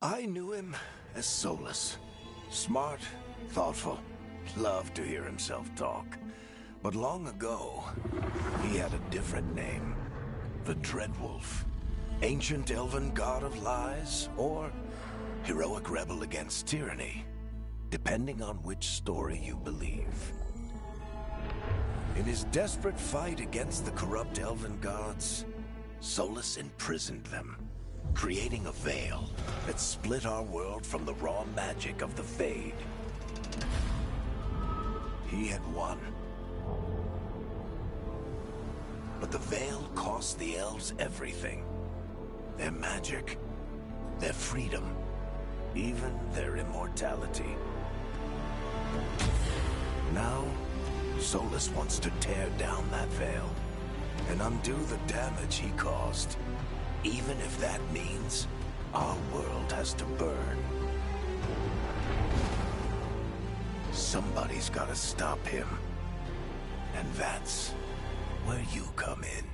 I knew him as Solus. Smart, thoughtful, loved to hear himself talk. But long ago, he had a different name. The Dreadwolf. Ancient elven god of lies, or heroic rebel against tyranny, depending on which story you believe. In his desperate fight against the corrupt elven gods, Solus imprisoned them, creating a veil that split our world from the raw magic of the Fade. He had won. But the veil cost the elves everything. Their magic, their freedom, even their immortality. Now, Solus wants to tear down that veil and undo the damage he caused, even if that means our world has to burn. Somebody's gotta stop him, and that's where you come in.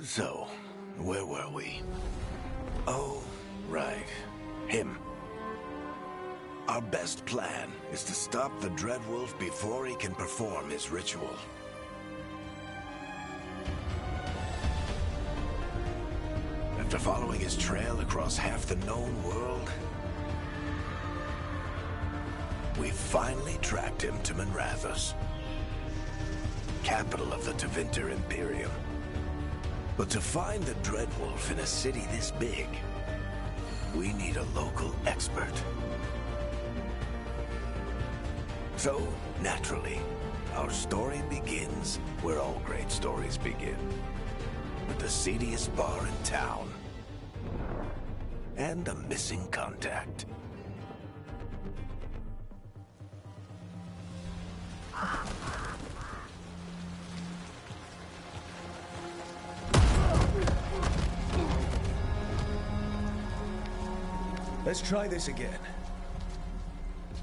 So, where were we? Oh, right. Him. Our best plan is to stop the Dreadwolf before he can perform his ritual. After following his trail across half the known world, we finally tracked him to Minrathous, capital of the Tevinter Imperium. But to find the Dreadwolf in a city this big, we need a local expert. So, naturally, our story begins where all great stories begin. With the seediest bar in town. And a missing contact. Let's try this again.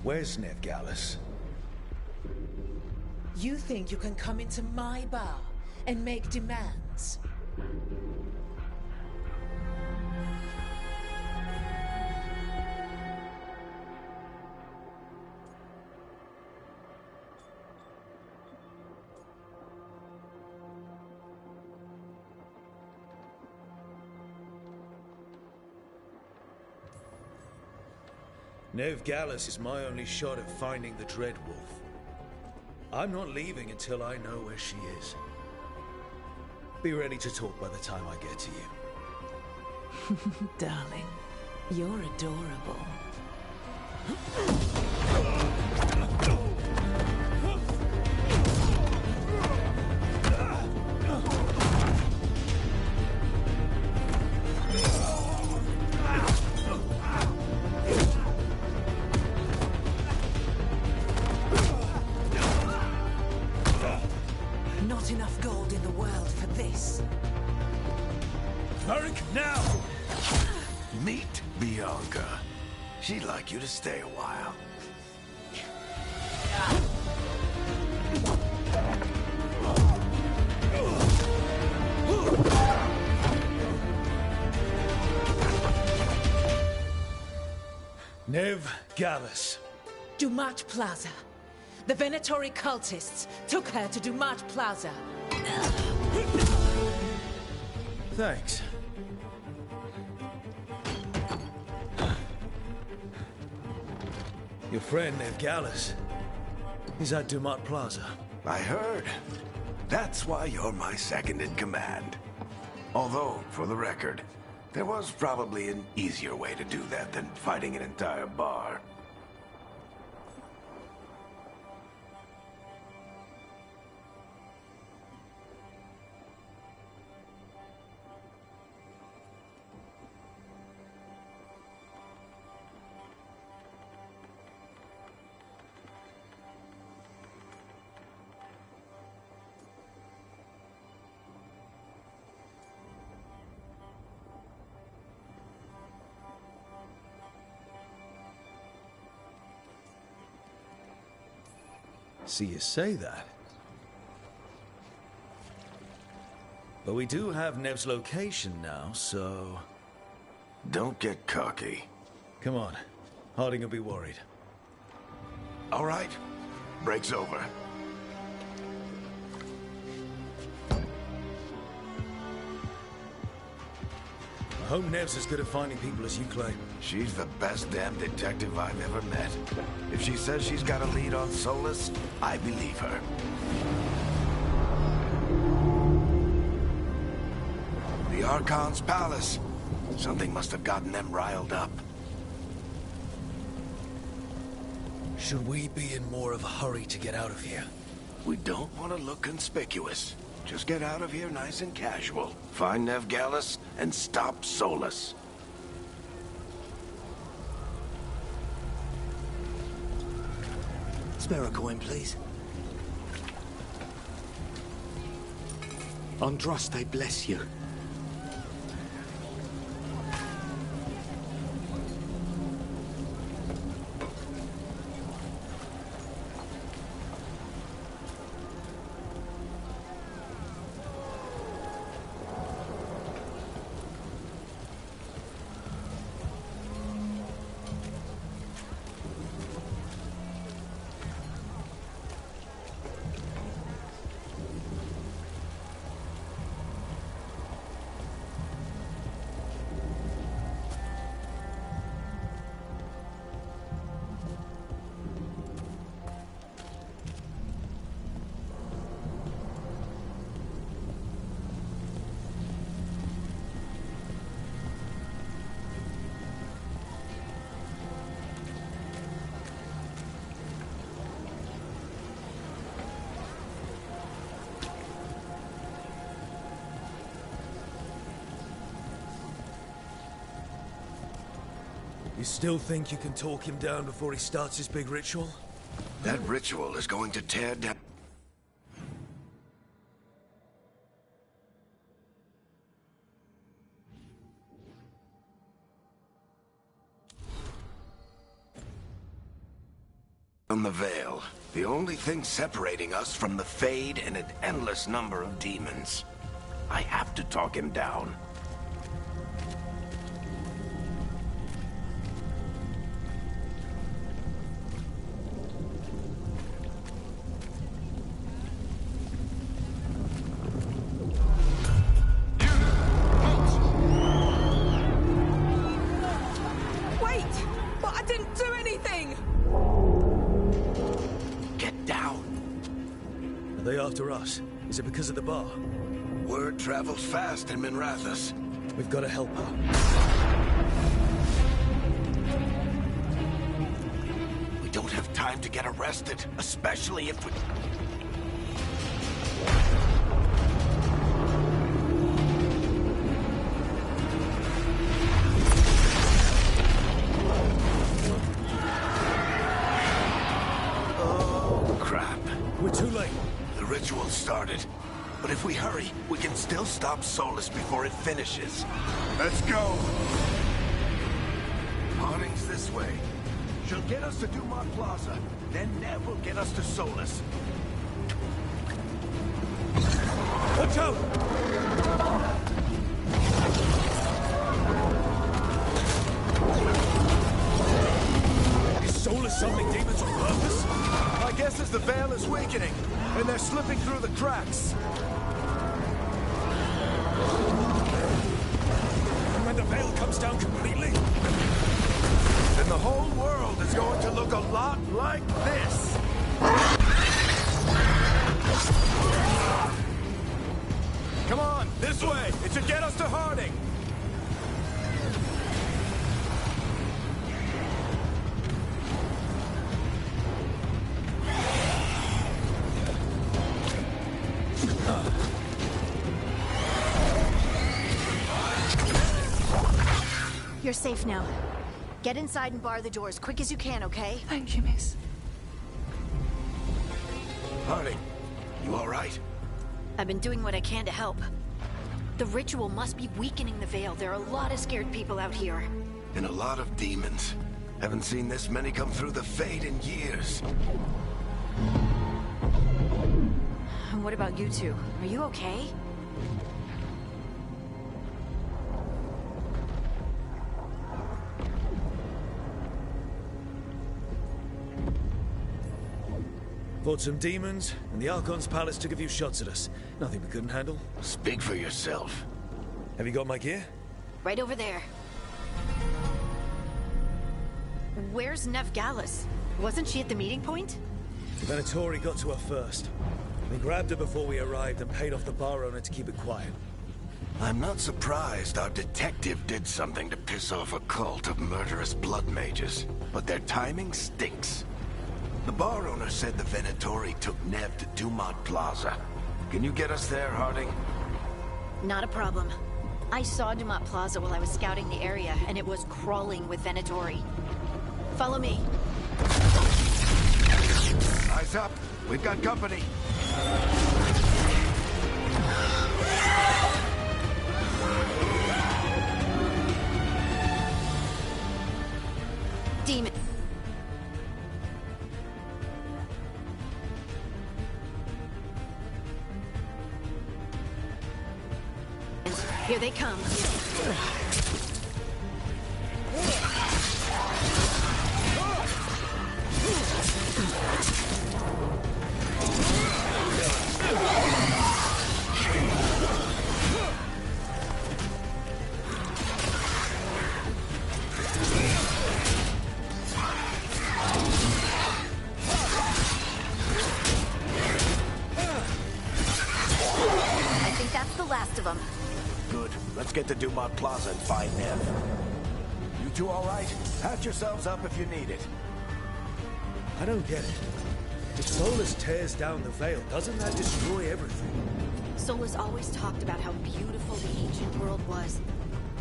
Where's Nevgallus? You think you can come into my bar and make demands? Nevgallus is my only shot at finding the Dreadwolf. I'm not leaving until I know where she is. Be ready to talk by the time I get to you. Darling, you're adorable. Not enough gold in the world for this. Merrick, now! Meet Bianca. She'd like you to stay a while. Nevgallus. Dumat Plaza. The Venatori cultists took her to Dumat Plaza. Thanks. Your friend Nevgallus is at Dumat Plaza. I heard. That's why you're my second in command. Although, for the record, there was probably an easier way to do that than fighting an entire bar. See you say that. But we do have Nev's location now, so... Don't get cocky. Come on. Harding will be worried. All right. Break's over. I hope Nev's as good at finding people as you claim. She's the best damn detective I've ever met. If she says she's got a lead on Solus, I believe her. The Archon's palace. Something must have gotten them riled up. Should we be in more of a hurry to get out of here? We don't want to look conspicuous. Just get out of here nice and casual. Find Nevgallus and stop Solus. Spare a coin, please. Andraste bless you. You still think you can talk him down before he starts his big ritual? That ritual is going to tear down the Veil. The only thing separating us from the Fade and an endless number of demons. I have to talk him down. Wait! But I didn't do anything! Are they after us? Is it because of the bar? Word travels fast in Minrathous. We've got to help her. We don't have time to get arrested, especially if we... Oh, crap. We're too late. The ritual started, but if we hurry, we can still stop Solus before it finishes. Let's go! Harding's this way. She'll get us to Dumont Plaza, then Nev will get us to Solus. Watch out! Is Solus summoning demons on purpose? My guess is the Veil is weakening, and they're slipping through the cracks. When the Veil comes down completely? Then the whole world is going to look a lot like this. Come on, this way! It should get us to Harding! You're safe now. Get inside and bar the doors quick as you can, okay? Thank you, miss. Harding, you all right? I've been doing what I can to help. The ritual must be weakening the Veil. There are a lot of scared people out here. And a lot of demons. Haven't seen this many come through the Fade in years. And what about you two? Are you okay? Fought some demons, and the Archon's palace took a few shots at us. Nothing we couldn't handle. Speak for yourself. Have you got my gear? Right over there. Where's Nev Gallus? Wasn't she at the meeting point? The Venatori got to her first. We grabbed her before we arrived and paid off the bar owner to keep it quiet. I'm not surprised our detective did something to piss off a cult of murderous blood mages, but their timing stinks. The bar owner said the Venatori took Nev to Dumont Plaza. Can you get us there, Harding? Not a problem. I saw Dumont Plaza while I was scouting the area, and it was crawling with Venatori. Follow me. Eyes up. We've got company. Demon. Here they come. I think that's the last of them. Good. Let's get to Dumont Plaza and find Nev. You two all right? Patch yourselves up if you need it. I don't get it. If Solus tears down the Veil, doesn't that destroy everything? Solus always talked about how beautiful the ancient world was.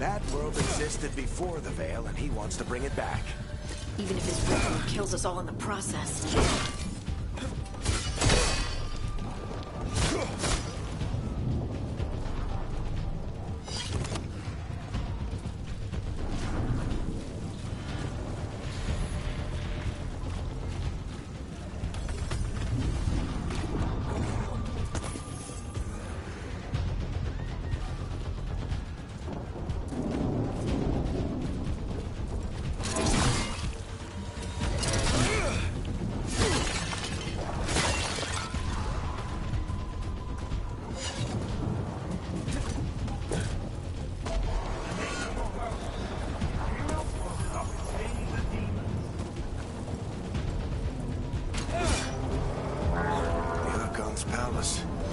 That world existed before the Veil, and he wants to bring it back. Even if his ritual kills us all in the process.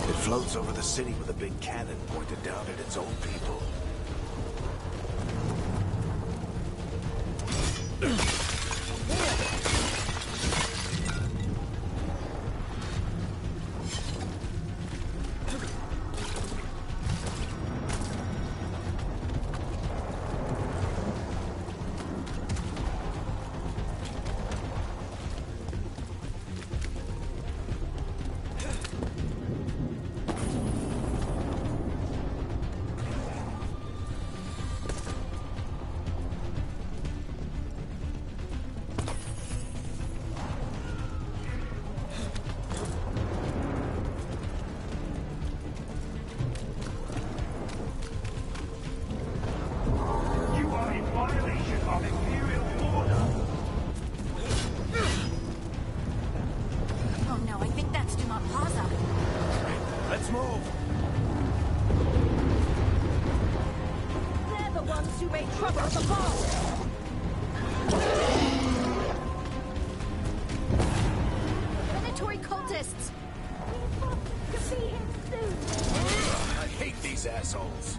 It floats over the city with a big cannon pointed down at its own people. Let's move! They're the ones who made trouble at the ball! Predatory cultists! I hate these assholes.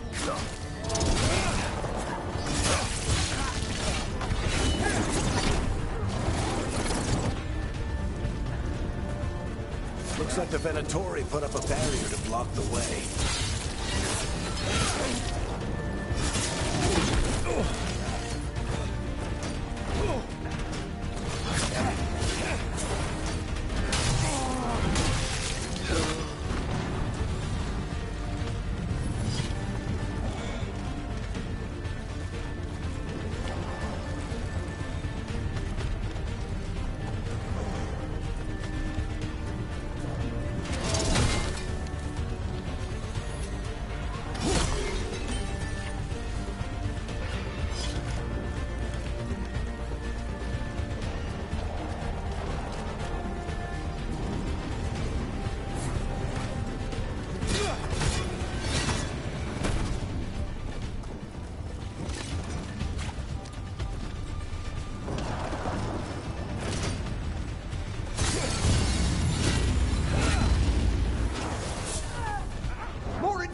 Looks like the Venatori put up a barrier to block the way.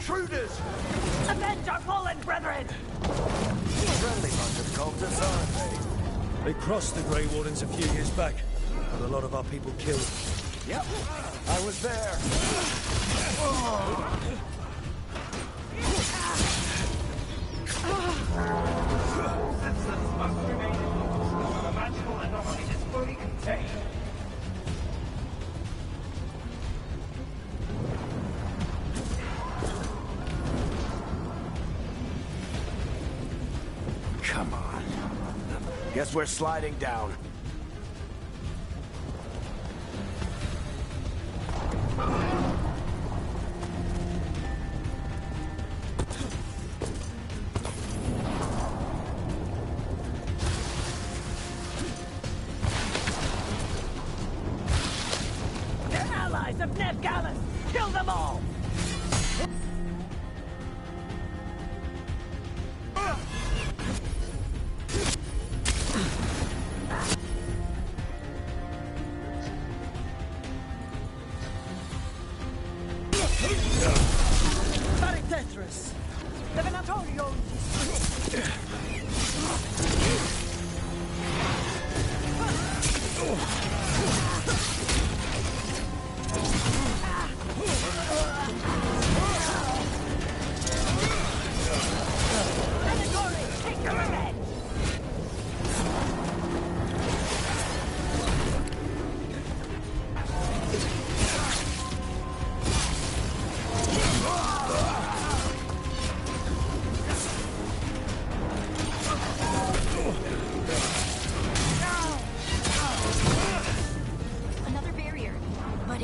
Intruders! Avenge our fallen brethren! Friendly bunch of cultists, aren't They crossed the Grey Wardens a few years back. Got a lot of our people killed. they? Yep, I was there. Citizens must remain indoors. The magical anomaly is fully contained. Come on. Guess we're sliding down. They're allies of Ned Gallus! Kill them all! Tetris! The Venatorio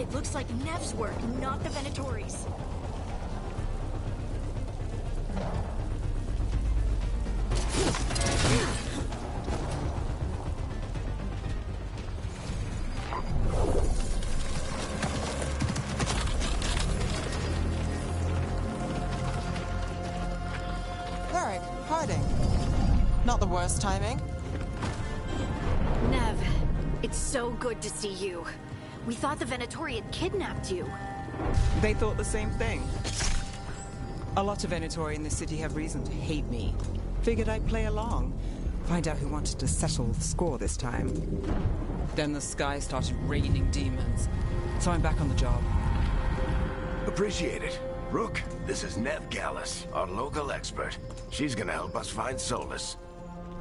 It looks like Nev's work, not the Venatori's. Varric, hiding. Not the worst timing. Nev, it's so good to see you. We thought the Venatori had kidnapped you. They thought the same thing. A lot of Venatori in this city have reason to hate me. Figured I'd play along. Find out who wanted to settle the score this time. Then the sky started raining demons. So I'm back on the job. Appreciate it. Rook, this is Nev Gallus, our local expert. She's gonna help us find Solus.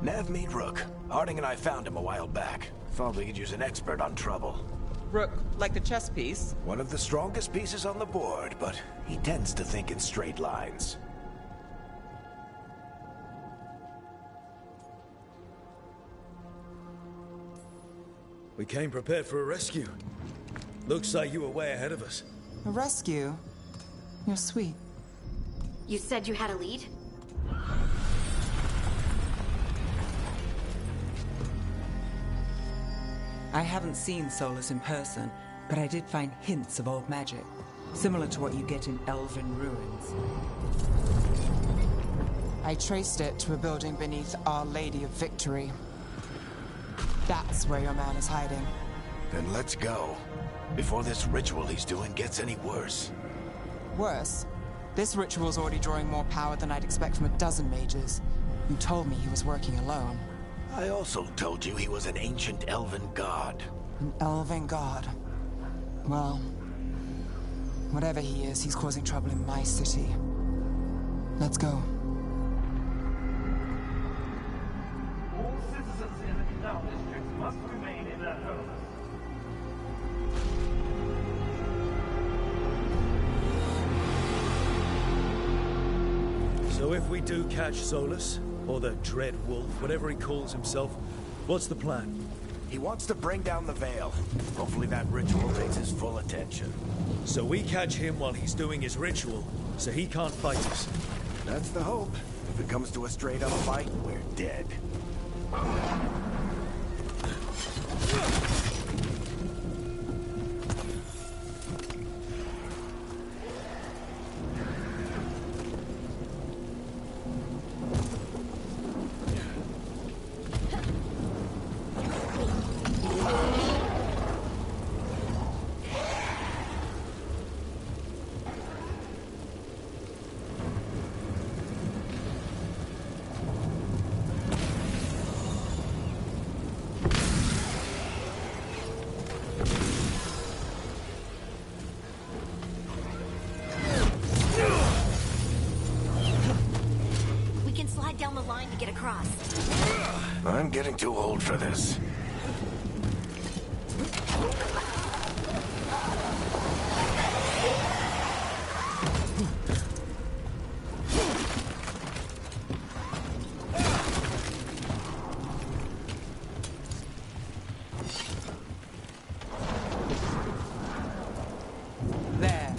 Nev, meet Rook. Harding and I found him a while back. Thought we could use an expert on trouble. Rook, like the chess piece? One of the strongest pieces on the board, but he tends to think in straight lines. We came prepared for a rescue. Looks like you were way ahead of us. A rescue? You're sweet. You said you had a lead? I haven't seen Solus in person, but I did find hints of old magic, similar to what you get in elven ruins. I traced it to a building beneath Our Lady of Victory. That's where your man is hiding. Then let's go. Before this ritual he's doing gets any worse. Worse, this ritual's already drawing more power than I'd expect from a dozen mages. You told me he was working alone. I also told you he was an ancient elven god. An elven god. Well, whatever he is, he's causing trouble in my city. Let's go. All citizens in the canal district must remain in their homes. So if we do catch Solus, or the Dread Wolf, whatever he calls himself, what's the plan? He wants to bring down the Veil. Hopefully that ritual takes his full attention. So we catch him while he's doing his ritual, so he can't fight us. That's the hope. If it comes to a straight-up fight, we're dead. Down the line to get across. I'm getting too old for this. There.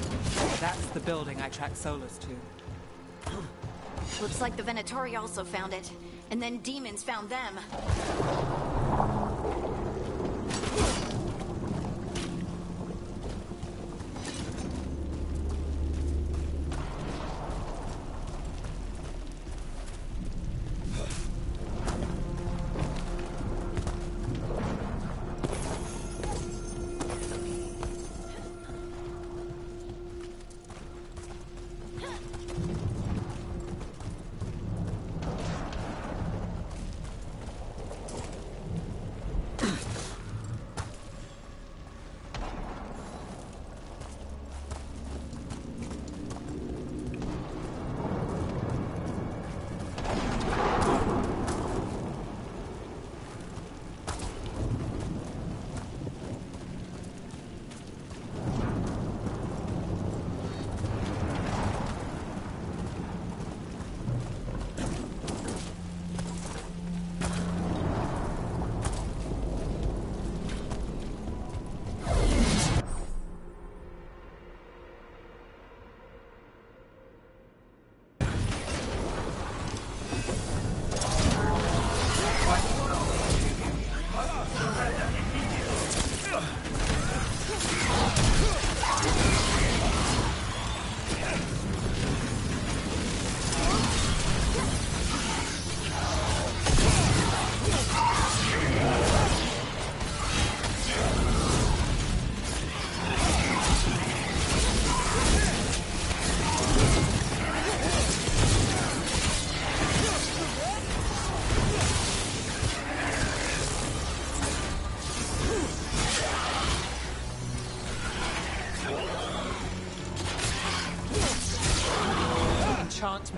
That's the building I tracked Solus to. Looks like the Venatori also found it, and then demons found them.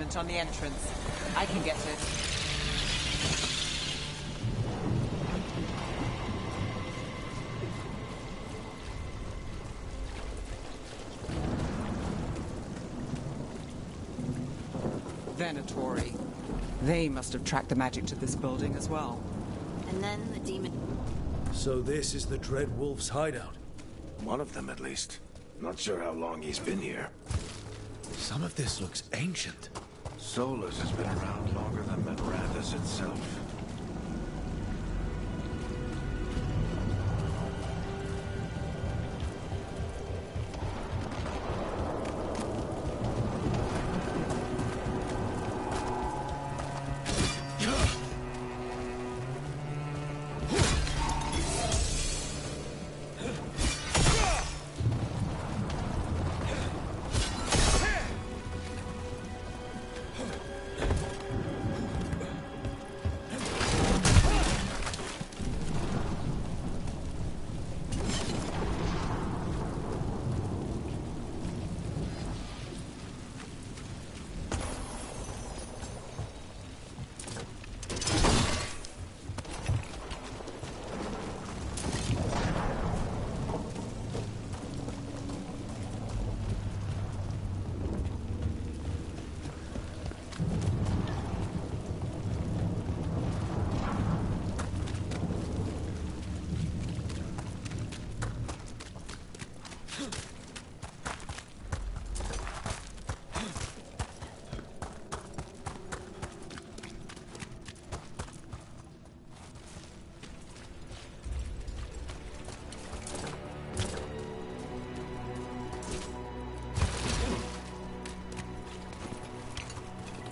attachment on the entrance. I can get it. Venatori. They must have tracked the magic to this building as well. And then the demon... So this is the Dread Wolf's hideout. One of them, at least. Not sure how long he's been here. Some of this looks ancient. Solus has been around longer than Minrathous itself.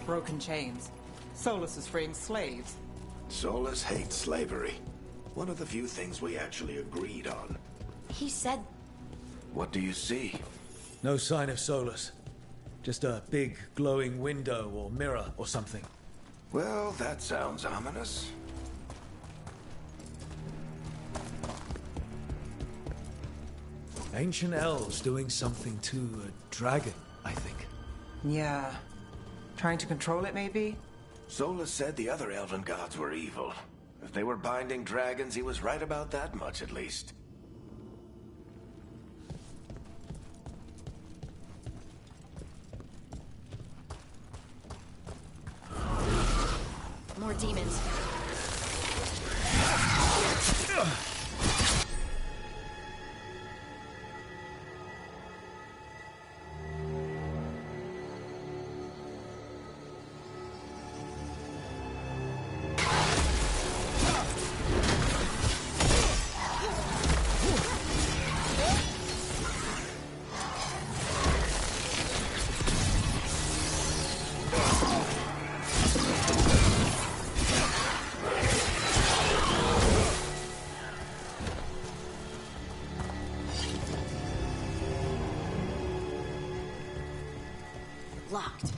Broken chains. Solus is freeing slaves. Solus hates slavery. One of the few things we actually agreed on. He said... What do you see? No sign of Solus. Just a big glowing window or mirror or something. Well, that sounds ominous. Ancient elves doing something to a dragon, I think. Yeah. Trying to control it, maybe? Solus said the other elven gods were evil. If they were binding dragons, he was right about that much, at least. More demons. Locked.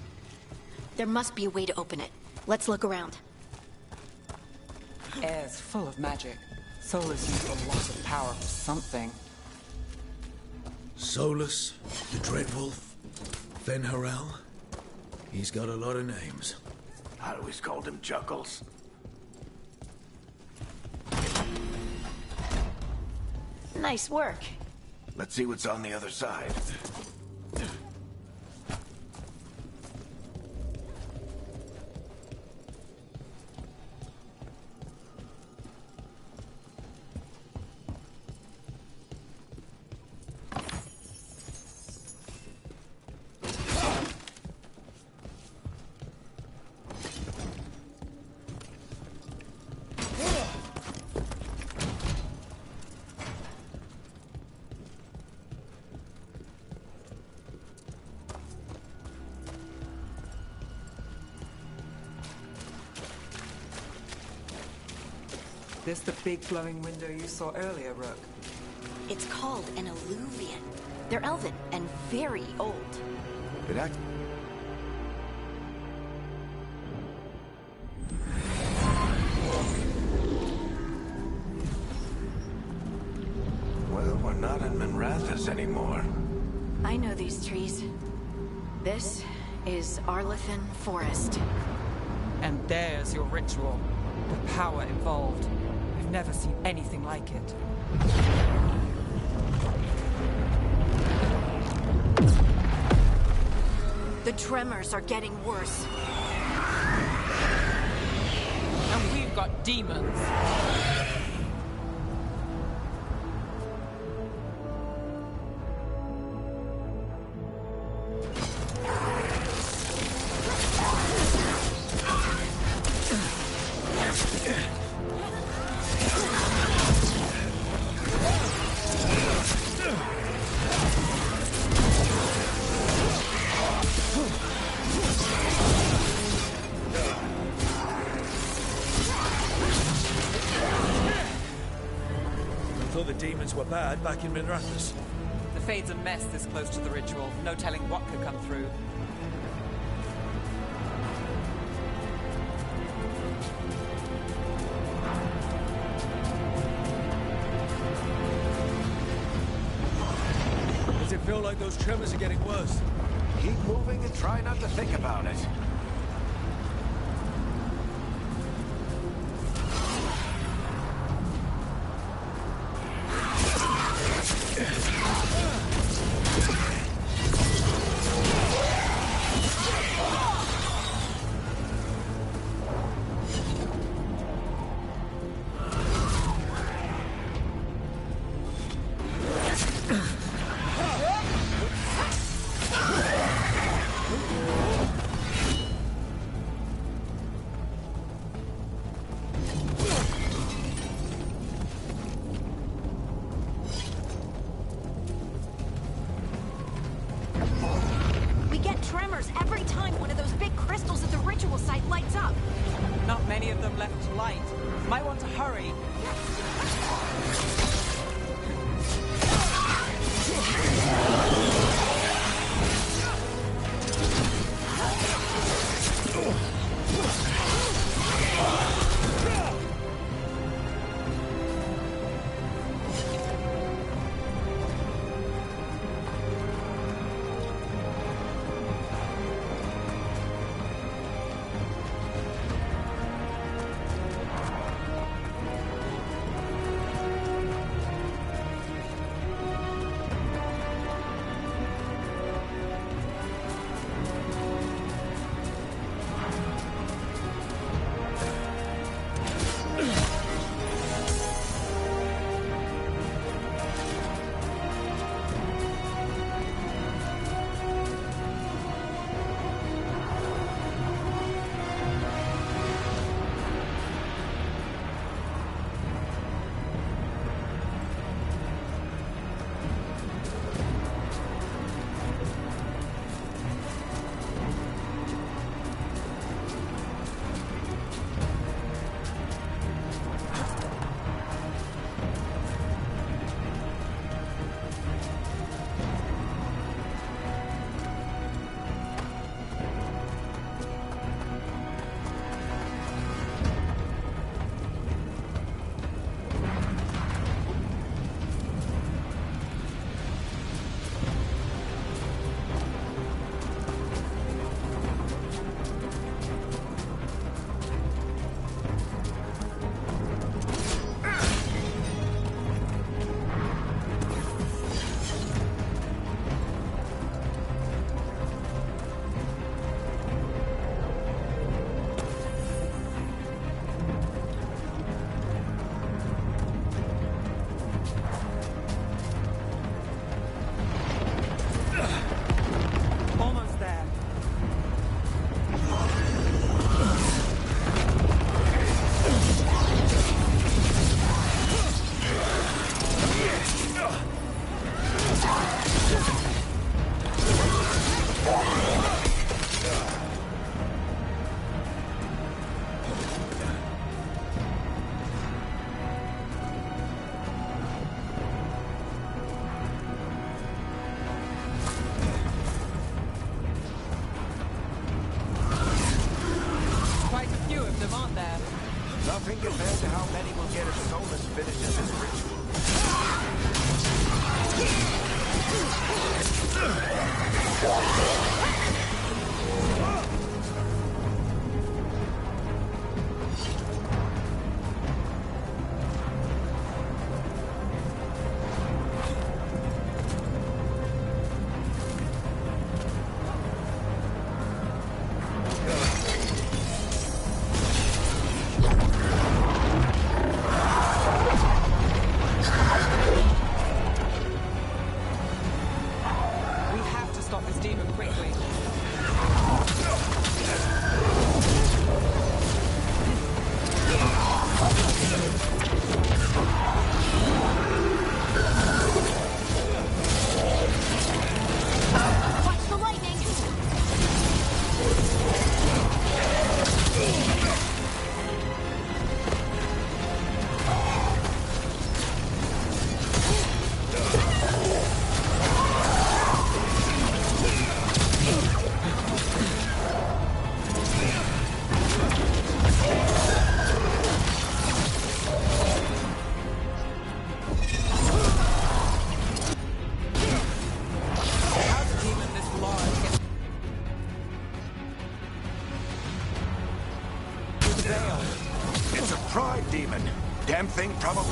There must be a way to open it. Let's look around. Air's full of magic. Solus used a lot of power for something. Solus, the Dread Wolf, Ven-Harel. He's got a lot of names. I always called him Chuckles. Nice work. Let's see what's on the other side. This the big glowing window you saw earlier, Rook? It's called an alluvian. They're elven and very old. It act... Well, we're not in Minrathous anymore. I know these trees. This is Arlethan Forest. And there's your ritual. The power involved. I've never seen anything like it. The tremors are getting worse. And we've got demons. Thought the demons were bad back in Minrathous. The Fade's a mess this close to the ritual. No telling what could come through. Does it feel like those tremors are getting worse? Keep moving and try not to think about it. Tremors every time one of those big crystals at the ritual site lights up. Not many of them left to light. Might want to hurry.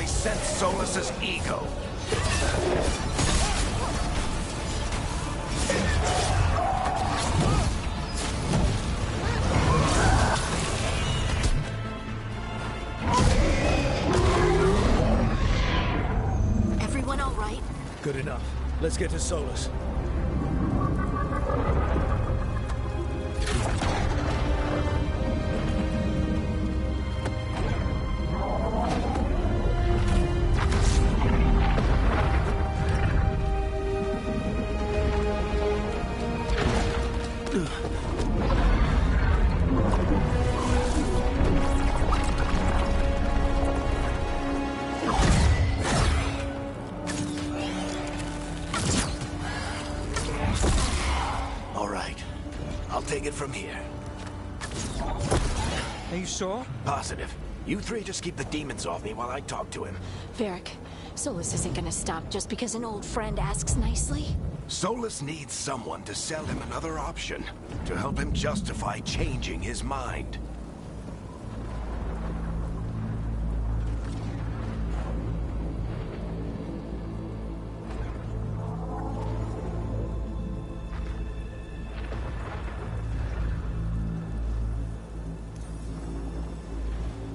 only sense Solus's ego. Everyone all right? Good enough. Let's get to Solus. All right. I'll take it from here. Are you sure? Positive. You three just keep the demons off me while I talk to him. Varric, Solus isn't gonna stop just because an old friend asks nicely. Solus needs someone to sell him another option, to help him justify changing his mind.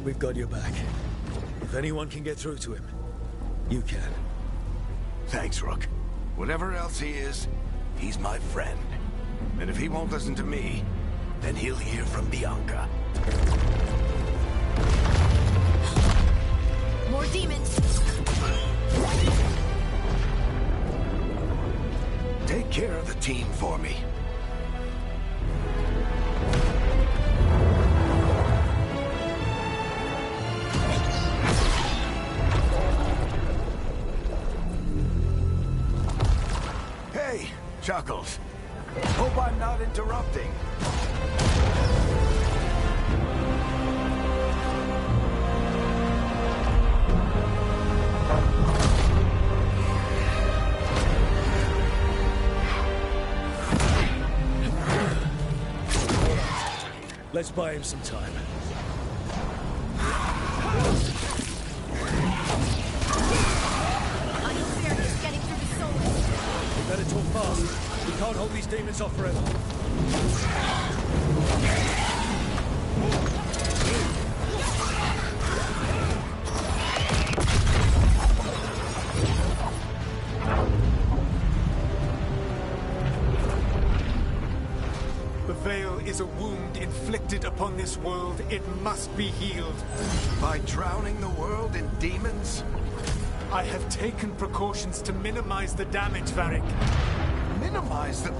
We've got your back. If anyone can get through to him, you can. Thanks, Rook. Whatever else he is, he's my friend. And if he won't listen to me, then he'll hear from Bianca. More demons! Take care of the team for me. Hey, Chuckles. Hope I'm not interrupting. Let's buy him some time. I know Varric is getting through the Solus. We better talk fast. We can't hold these demons off forever. The Veil is a wound inflicted upon this world. It must be healed. By drowning the world in demons? I have taken precautions to minimize the damage, Varric. Minimize the...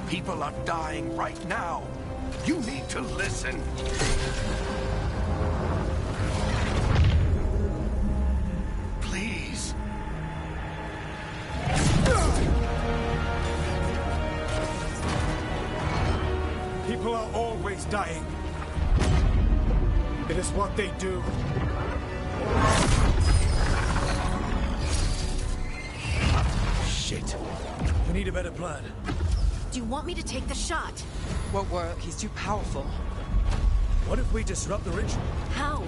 People are dying right now. You need to listen. Please. People are always dying. It is what they do. Shit. We need a better plan. Do you want me to take the shot? Won't work. He's too powerful. What if we disrupt the ritual? How?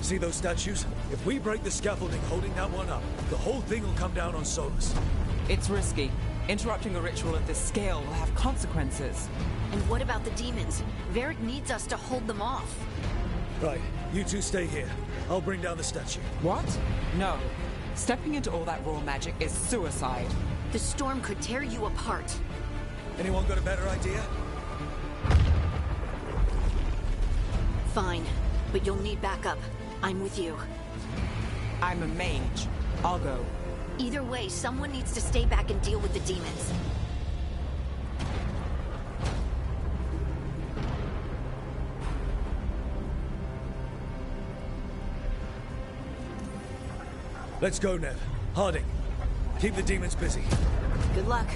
See those statues? If we break the scaffolding holding that one up, the whole thing will come down on Solus. It's risky. Interrupting a ritual of this scale will have consequences. And what about the demons? Varric needs us to hold them off. Right, you two stay here. I'll bring down the statue. What? No. Stepping into all that raw magic is suicide. The storm could tear you apart. Anyone got a better idea? Fine, but you'll need backup. I'm with you. I'm a mage. I'll go. Either way, someone needs to stay back and deal with the demons. Let's go, Nev. Harding, keep the demons busy. Good luck.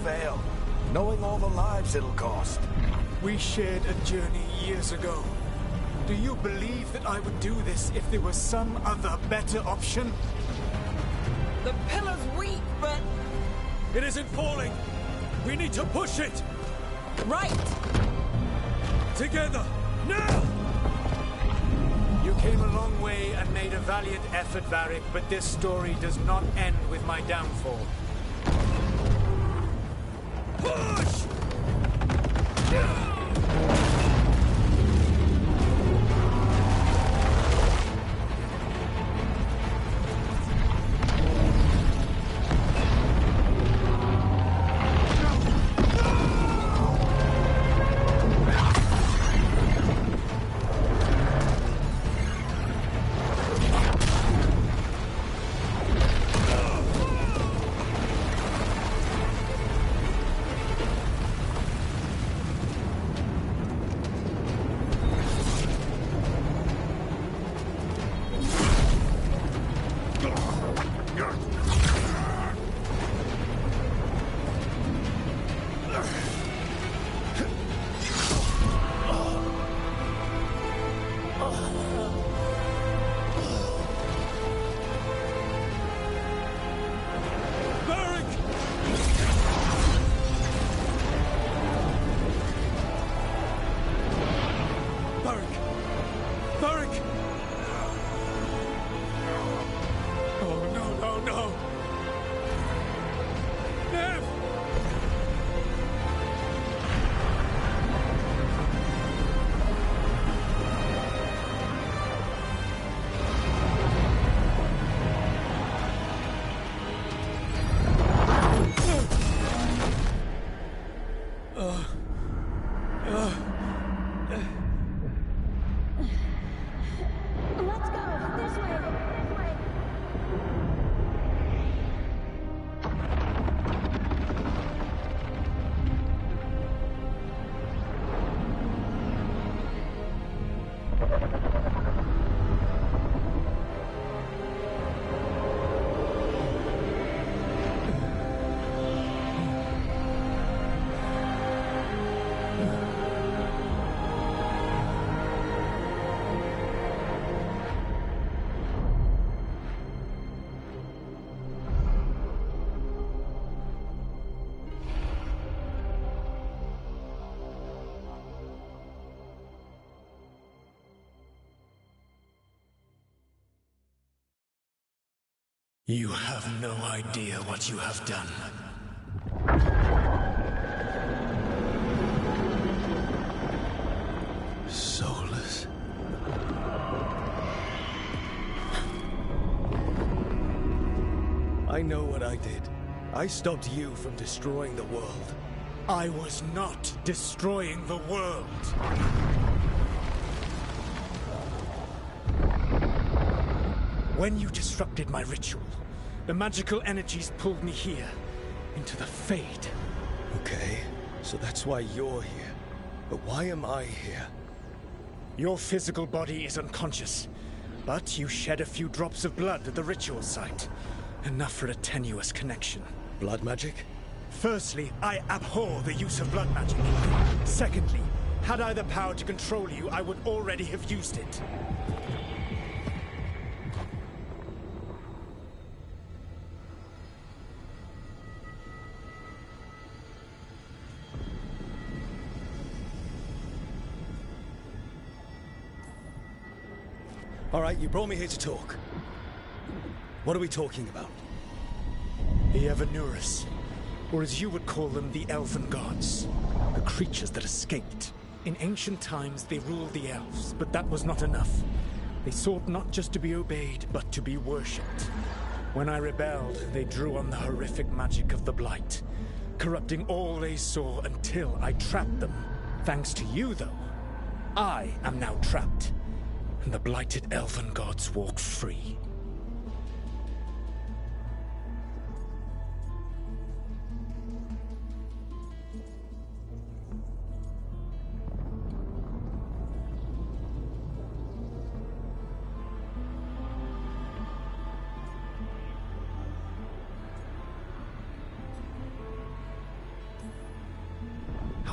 Vale, knowing all the lives it'll cost. We shared a journey years ago. Do you believe that I would do this if there was some other better option? The pillar's weak, but... It isn't falling! We need to push it! Right! Together! Now! You came a long way and made a valiant effort, Varric, but this story does not end with my downfall. Push! You have no idea what you have done. Soulless. I know what I did. I stopped you from destroying the world. I was not destroying the world. When you disrupted my ritual, the magical energies pulled me here, into the Fade. Okay, so that's why you're here. But why am I here? Your physical body is unconscious, but you shed a few drops of blood at the ritual site. Enough for a tenuous connection. Blood magic? Firstly, I abhor the use of blood magic. Secondly, had I the power to control you, I would already have used it. All right, you brought me here to talk. What are we talking about? The Evanurus, or as you would call them, the Elven Gods. The creatures that escaped. In ancient times, they ruled the elves, but that was not enough. They sought not just to be obeyed, but to be worshipped. When I rebelled, they drew on the horrific magic of the Blight, corrupting all they saw until I trapped them. Thanks to you, though, I am now trapped, and the blighted Elven Gods walk free.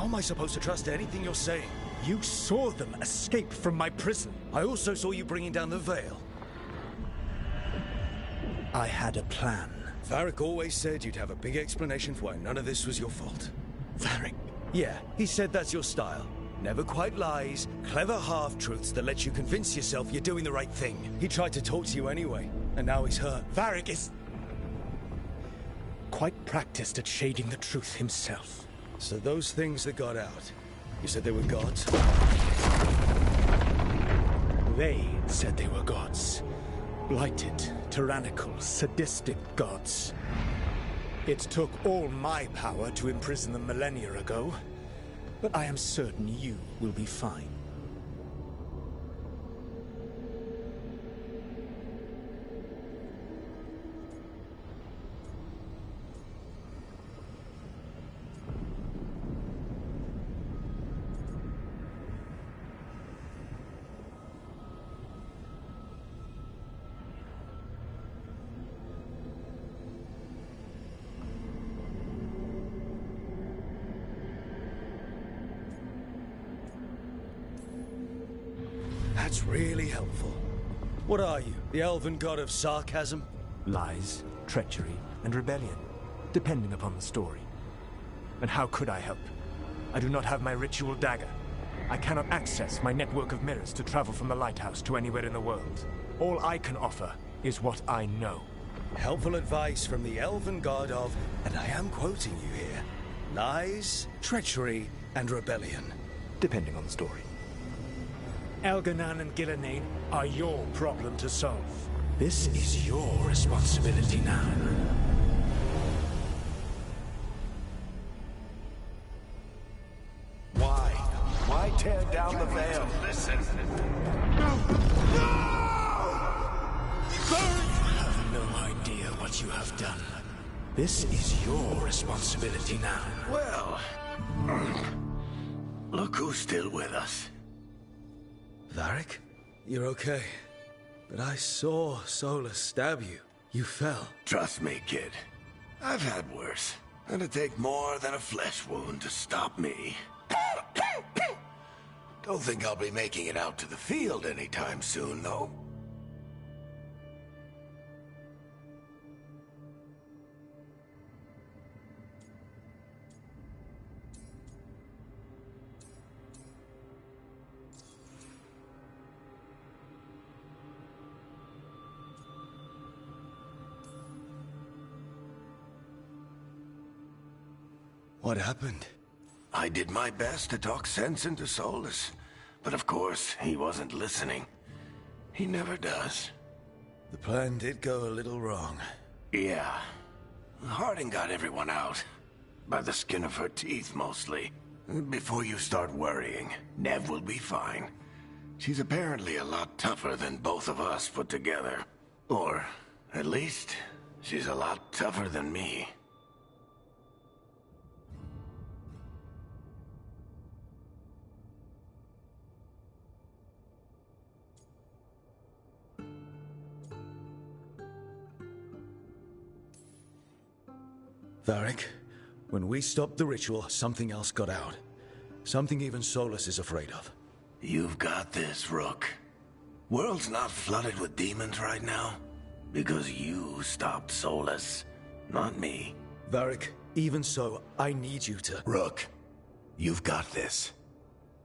am I supposed to trust anything you're saying? You saw them escape from my prison. I also saw you bringing down the Veil. I had a plan. Varric always said you'd have a big explanation for why none of this was your fault. Varric? Yeah, he said that's your style. Never quite lies, clever half-truths that let you convince yourself you're doing the right thing. He tried to talk to you anyway, and now he's hurt. Varric is quite practiced at shading the truth himself. So those things that got out, you said they were gods? They said they were gods. Blighted, tyrannical, sadistic gods. It took all my power to imprison them millennia ago, but I am certain you will be fine. That's really helpful. What are you, the elven god of sarcasm? Lies, treachery, and rebellion, depending upon the story. And how could I help? I do not have my ritual dagger. I cannot access my network of mirrors to travel from the lighthouse to anywhere in the world. All I can offer is what I know. Helpful advice from the elven god of, and I am quoting you here, lies, treachery, and rebellion. Depending on the story. Elganan and Gillenane are your problem to solve. This is your responsibility now. Why? Why tear down the veil? Listen. You have no idea what you have done. This is your responsibility now. Well, look who's still with us. Varric? You're okay. But I saw Solus stab you. You fell. Trust me, kid. I've had worse. It'd take more than a flesh wound to stop me. Don't think I'll be making it out to the field anytime soon, though. What happened? I did my best to talk sense into Solus, but of course, he wasn't listening. He never does. The plan did go a little wrong. Yeah. Harding got everyone out. By the skin of her teeth, mostly. Before you start worrying, Nev will be fine. She's apparently a lot tougher than both of us put together. Or, at least, she's a lot tougher than me. Varric, when we stopped the ritual, something else got out. Something even Solus is afraid of. You've got this, Rook. World's not flooded with demons right now. Because you stopped Solus, not me. Varric, even so, I need you to... Rook, you've got this.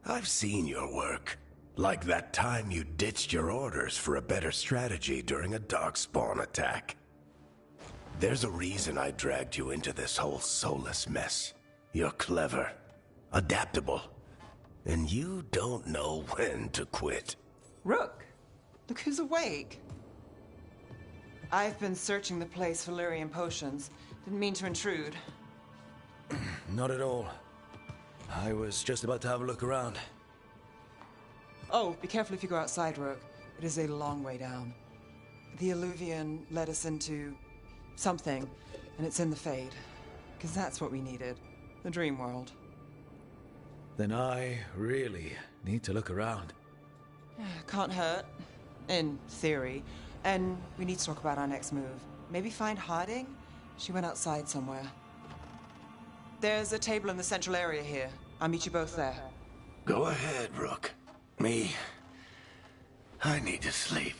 I've seen your work. Like that time you ditched your orders for a better strategy during a darkspawn attack. There's a reason I dragged you into this whole Solus mess. You're clever, adaptable, and you don't know when to quit. Rook, look who's awake. I've been searching the place for Lyrian potions. Didn't mean to intrude. Not at all. I was just about to have a look around. Oh, be careful if you go outside, Rook. It is a long way down. The Alluvian led us into something, and it's in the Fade. Because that's what we needed. The dream world. Then I really need to look around. Can't hurt. In theory. And we need to talk about our next move. Maybe find Harding? She went outside somewhere. There's a table in the central area here. I'll meet you both there. Go ahead, Rook. I need to sleep.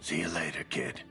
See you later, kid.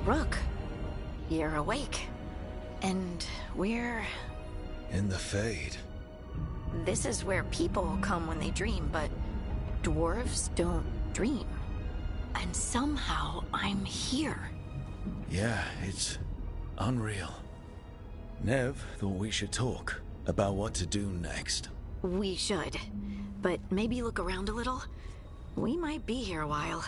Rook, you're awake. And we're... In the Fade. This is where people come when they dream, but dwarves don't dream. And somehow I'm here. Yeah, it's unreal. Nev thought we should talk about what to do next. We should. But maybe look around a little. We might be here a while.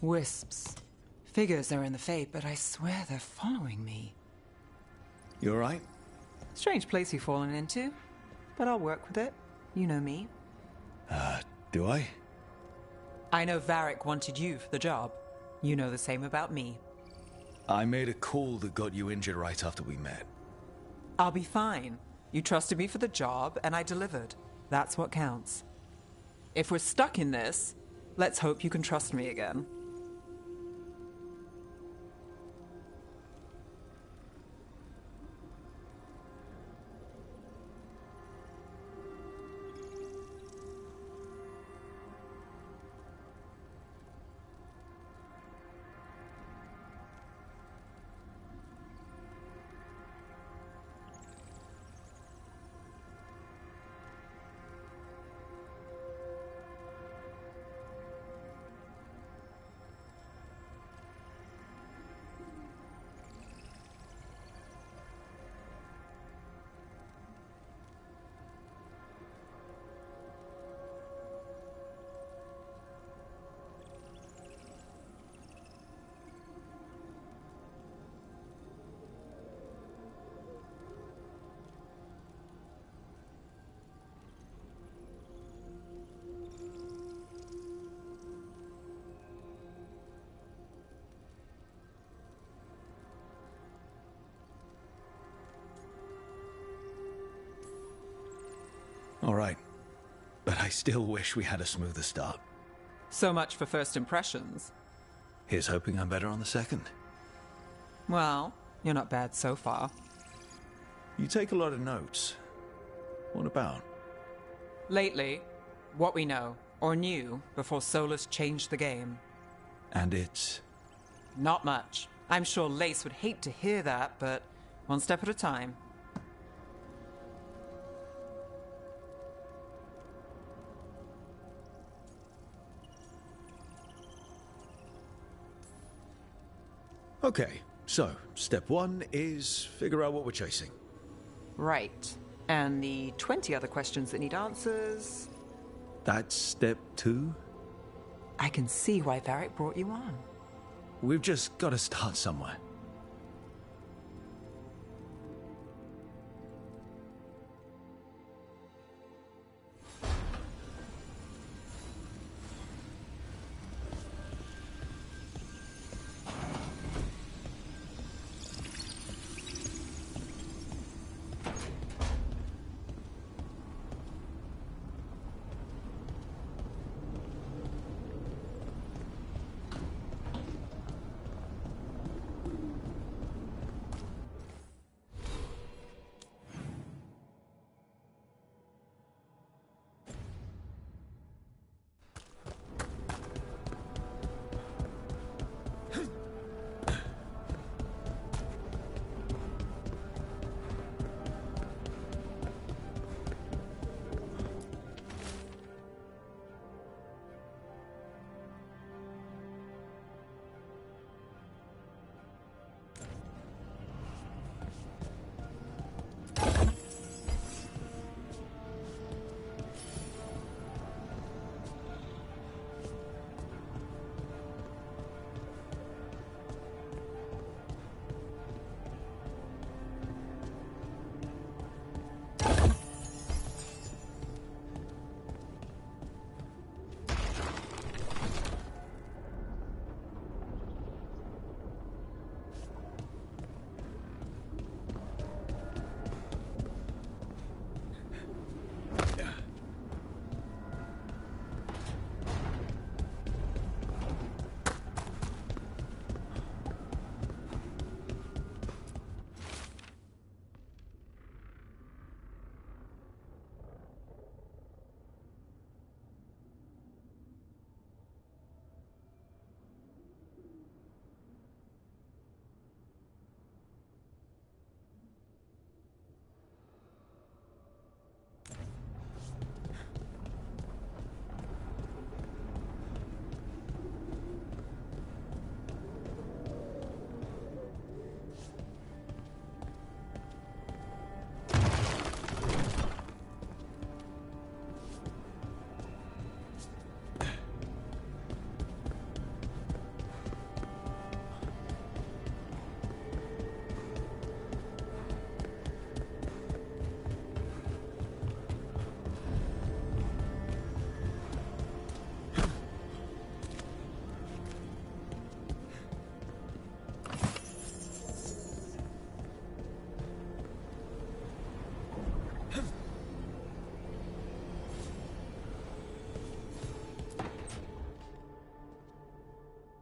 Wisps. Figures are in the Fade, but I swear they're following me. You alright? Strange place you've fallen into, but I'll work with it. You know me. Do I? I know Varric wanted you for the job. You know the same about me. I made a call that got you injured right after we met. I'll be fine. You trusted me for the job, and I delivered. That's what counts. If we're stuck in this, let's hope you can trust me again. All right. But I still wish we had a smoother start. So much for first impressions. Here's hoping I'm better on the second. Well, you're not bad so far. You take a lot of notes. What about? Lately, what we know, or knew, before Solus changed the game. And it's... Not much. I'm sure Lace would hate to hear that, but one step at a time. Okay, so step one is figure out what we're chasing. Right. And the 20 other questions that need answers... That's step two? I can see why Varric brought you on. We've just got to start somewhere.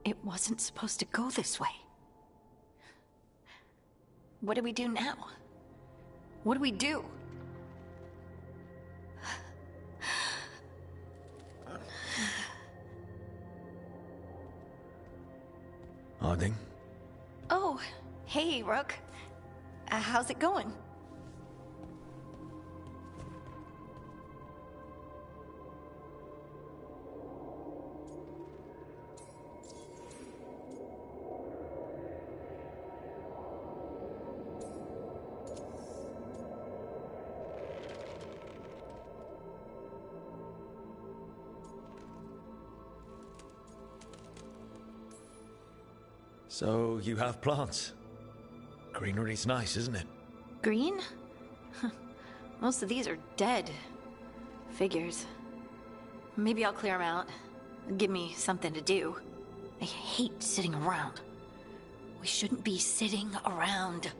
It wasn't supposed to go this way. What do we do now? What do we do? Harding? Oh, hey, Rook. How's it going? So, you have plants. Greenery's nice, isn't it? Green? Most of these are dead. Figures. Maybe I'll clear them out. Give me something to do. I hate sitting around. We shouldn't be sitting around.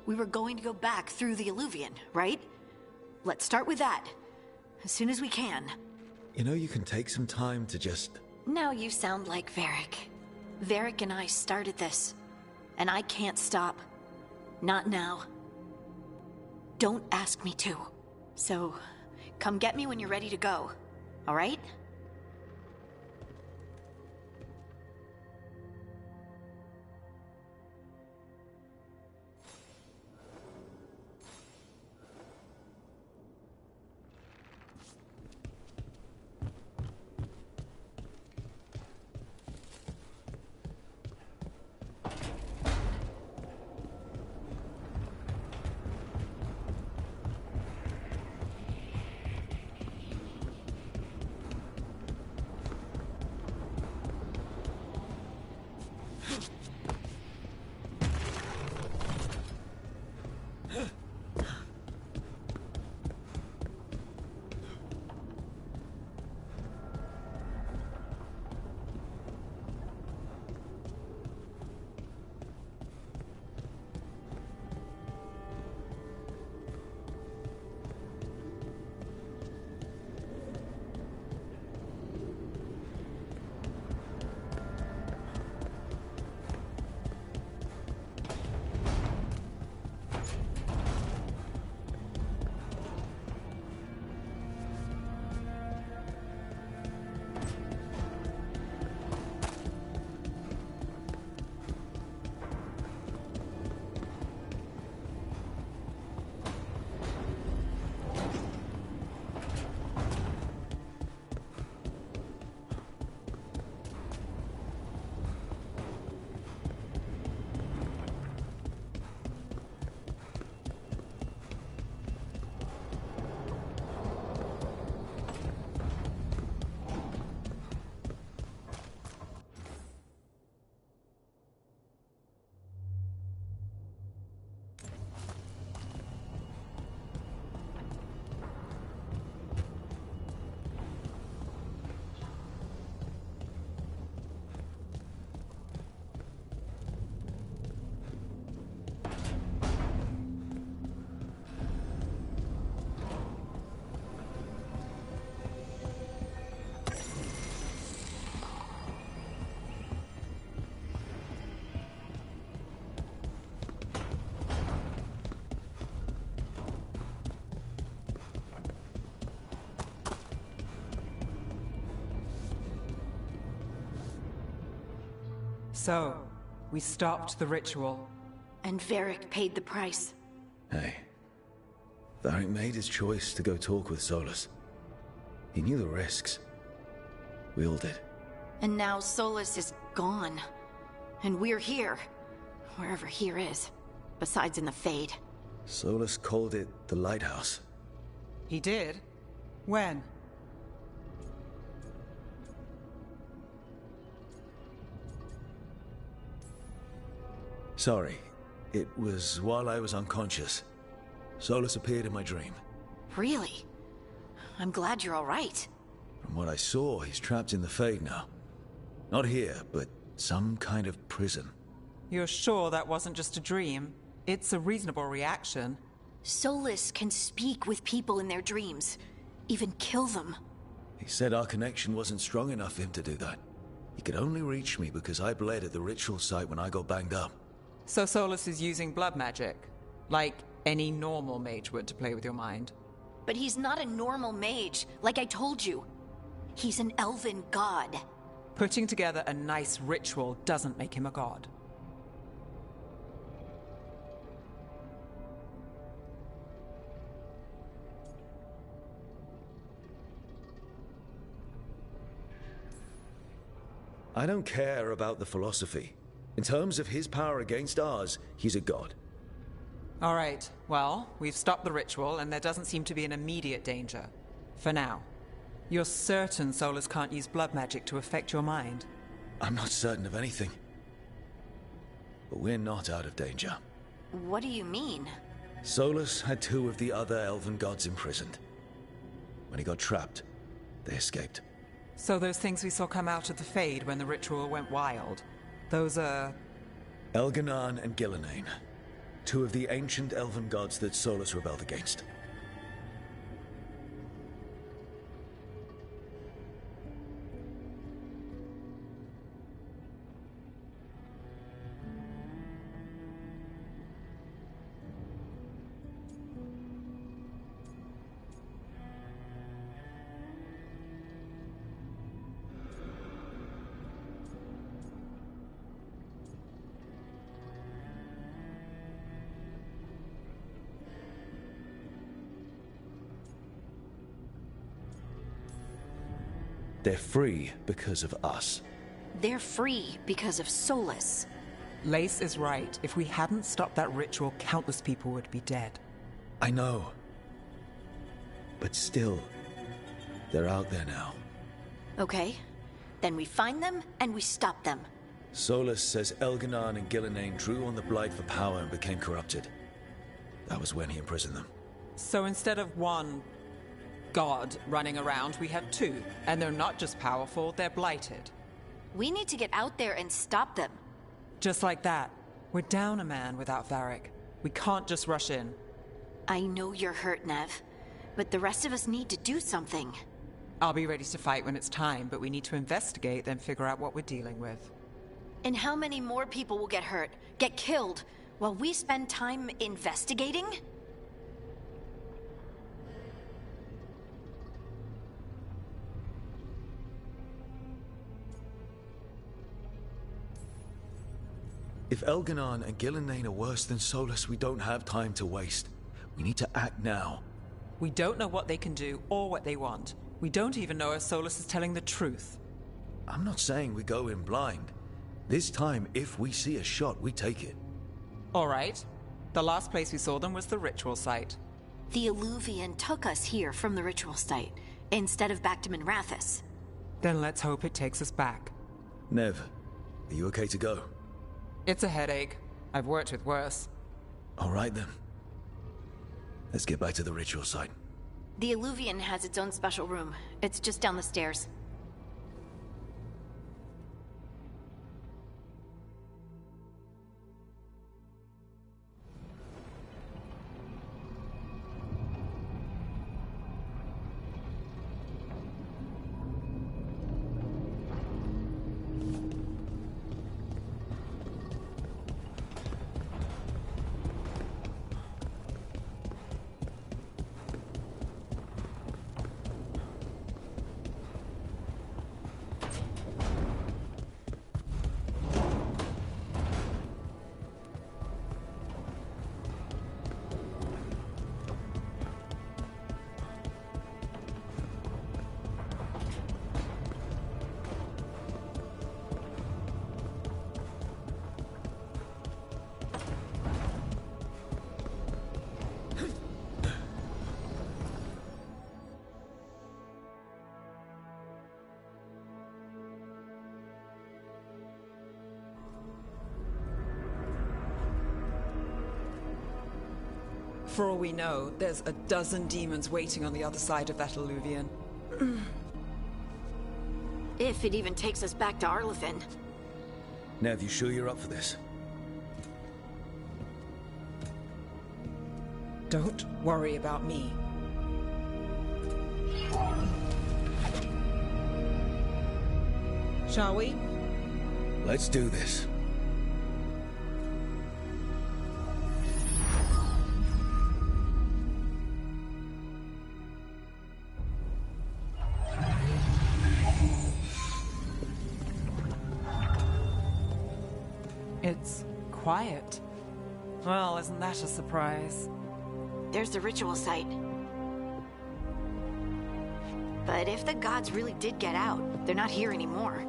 We were going to go back through the Alluvion, right? Let's start with that. As soon as we can. You know, you can take some time to just... Now you sound like Varric. Varric and I started this, and I can't stop. Not now. don't ask me to. So, come get me when you're ready to go, all right? So, we stopped the ritual. And Varric paid the price. Hey. Varric made his choice to go talk with Solus. He knew the risks. We all did. And now Solus is gone. And we're here. Wherever here is. Besides in the Fade. Solus called it the Lighthouse. He did? When? Sorry. It was while I was unconscious. Solus appeared in my dream. Really? I'm glad you're all right. From what I saw, he's trapped in the Fade now. Not here, but some kind of prison. You're sure that wasn't just a dream? It's a reasonable reaction. Solus can speak with people in their dreams. Even kill them. He said our connection wasn't strong enough for him to do that. He could only reach me because I bled at the ritual site when I got banged up. So Solus is using blood magic? Like any normal mage would to play with your mind? But he's not a normal mage, like I told you. He's an elven god. Putting together a nice ritual doesn't make him a god. I don't care about the philosophy. In terms of his power against ours, he's a god. All right, well, we've stopped the ritual and there doesn't seem to be an immediate danger. For now. You're certain Solus can't use blood magic to affect your mind? I'm not certain of anything. But we're not out of danger. What do you mean? Solus had 2 of the other elven gods imprisoned. When he got trapped, they escaped. So those things we saw come out of the Fade when the ritual went wild, those are... Elganan and Gillenane. 2 of the ancient elven gods that Solus rebelled against. They're free because of us. They're free because of Solus. Lace is right. If we hadn't stopped that ritual, countless people would be dead. I know. But still, they're out there now. Okay. Then we find them and we stop them. Solus says Elganon and Gillenane drew on the Blight for power and became corrupted. That was when he imprisoned them. So instead of one god running around, we have two. And they're not just powerful, they're blighted. We need to get out there and stop them. Just like that. We're down a man without Varric. We can't just rush in. I know you're hurt, Nev. But the rest of us need to do something. I'll be ready to fight when it's time, but we need to investigate, then figure out what we're dealing with. And how many more people will get hurt, get killed, while we spend time investigating? If Elganon and Gillenane are worse than Solus, we don't have time to waste. We need to act now. We don't know what they can do or what they want. We don't even know if Solus is telling the truth. I'm not saying we go in blind. This time, if we see a shot, we take it. All right. The last place we saw them was the ritual site. The Alluvian took us here from the ritual site, instead of back to Minrathous. Then let's hope it takes us back. Nev, are you okay to go? It's a headache. I've worked with worse. All right then. Let's get back to the ritual site. The Alluvian has its own special room. It's just down the stairs. For all we know, there's a dozen demons waiting on the other side of that Alluvian. If it even takes us back to Arlithin. Nev, you sure you're up for this? Don't worry about me. Shall we? Let's do this. It's quiet. Well, isn't that a surprise? There's the ritual site. But if the gods really did get out, they're not here anymore.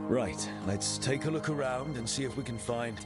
Right, let's take a look around and see if we can find...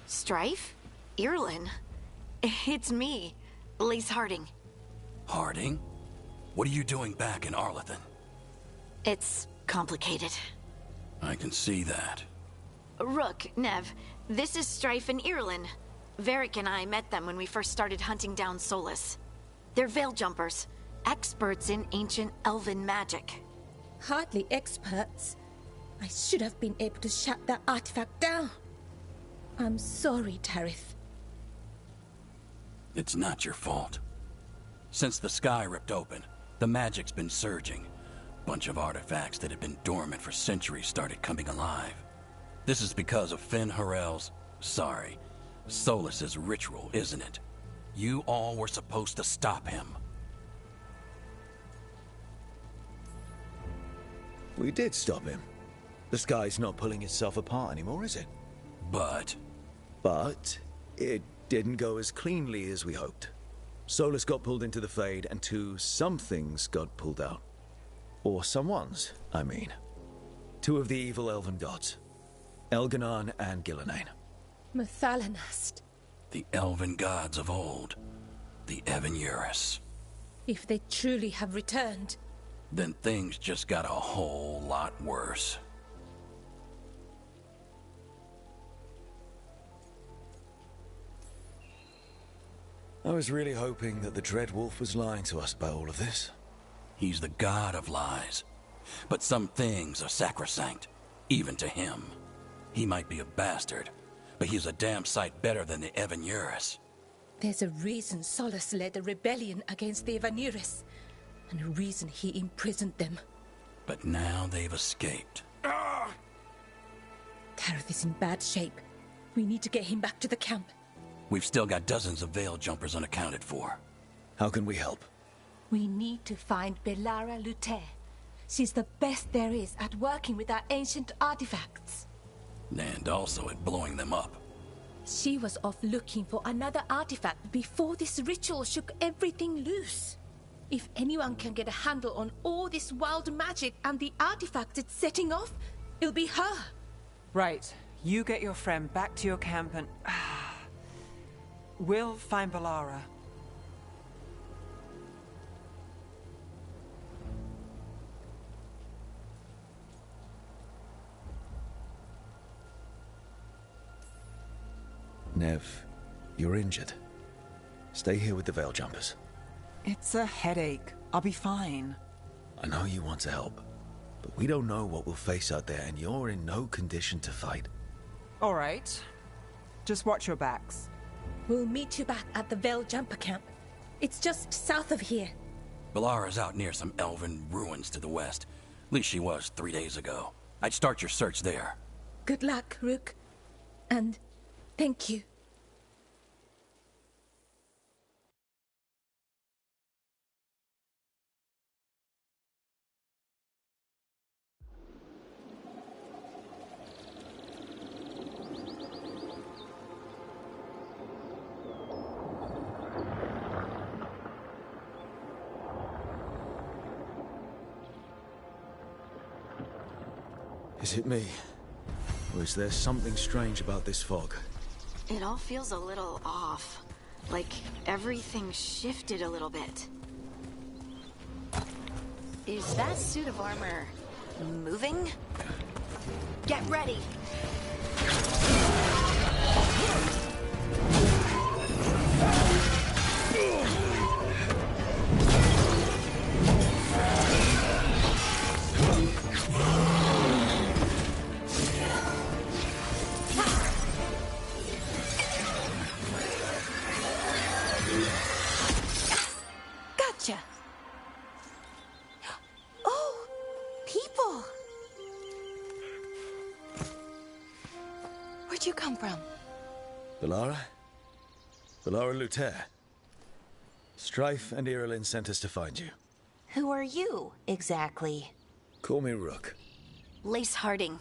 Strife? Irlin? It's me, Lace Harding. Harding? What are you doing back in Arlithin? It's complicated. I can see that. Rook, Nev, this is Strife and Irulan. Varric and I met them when we first started hunting down Solus. They're veil jumpers, experts in ancient elven magic. Hardly experts. I should have been able to shut that artifact down. I'm sorry, Tarith. It's not your fault. Since the sky ripped open, the magic's been surging. Bunch of artifacts that had been dormant for centuries started coming alive. This is because of Solus's ritual, isn't it? You all were supposed to stop him. We did stop him. The sky's not pulling itself apart anymore, is it? But it didn't go as cleanly as we hoped. Solus got pulled into the Fade, and some things got pulled out. Or someone's, I mean. Two of the evil elven gods. Elganon and Gillenane. Mathalanast. The elven gods of old. The Evan-Urus. If they truly have returned... Then things just got a whole lot worse. I was really hoping that the Dread Wolf was lying to us about all of this. He's the god of lies. But some things are sacrosanct, even to him. He might be a bastard, but he's a damn sight better than the Evan-Urus. There's a reason Solus led a rebellion against the Evan-Urus, and a reason he imprisoned them. But now they've escaped. Tarith is in bad shape. We need to get him back to the camp. We've still got dozens of veil jumpers unaccounted for. How can we help? We need to find Belara Luther. She's the best there is at working with our ancient artifacts. And also at blowing them up. She was off looking for another artifact before this ritual shook everything loose. If anyone can get a handle on all this wild magic and the artifacts it's setting off, it'll be her. Right. You get your friend back to your camp and... we'll find Belara. Nev, you're injured. Stay here with the veil jumpers. It's a headache. I'll be fine. I know you want to help, but we don't know what we'll face out there, and you're in no condition to fight. All right. Just watch your backs. We'll meet you back at the Veil Jumper camp. It's just south of here. Belara's out near some elven ruins to the west. At least she was 3 days ago. I'd start your search there. Good luck, Rook. And thank you. Is it me? Or is there something strange about this fog? It all feels a little off. Like everything shifted a little bit. Is that suit of armor moving? Get ready! Gotcha! Oh, people! Where'd you come from? Belara? Belara Luther. Strife and Irulan sent us to find you. Who are you, exactly? Call me Rook. Lace Harding.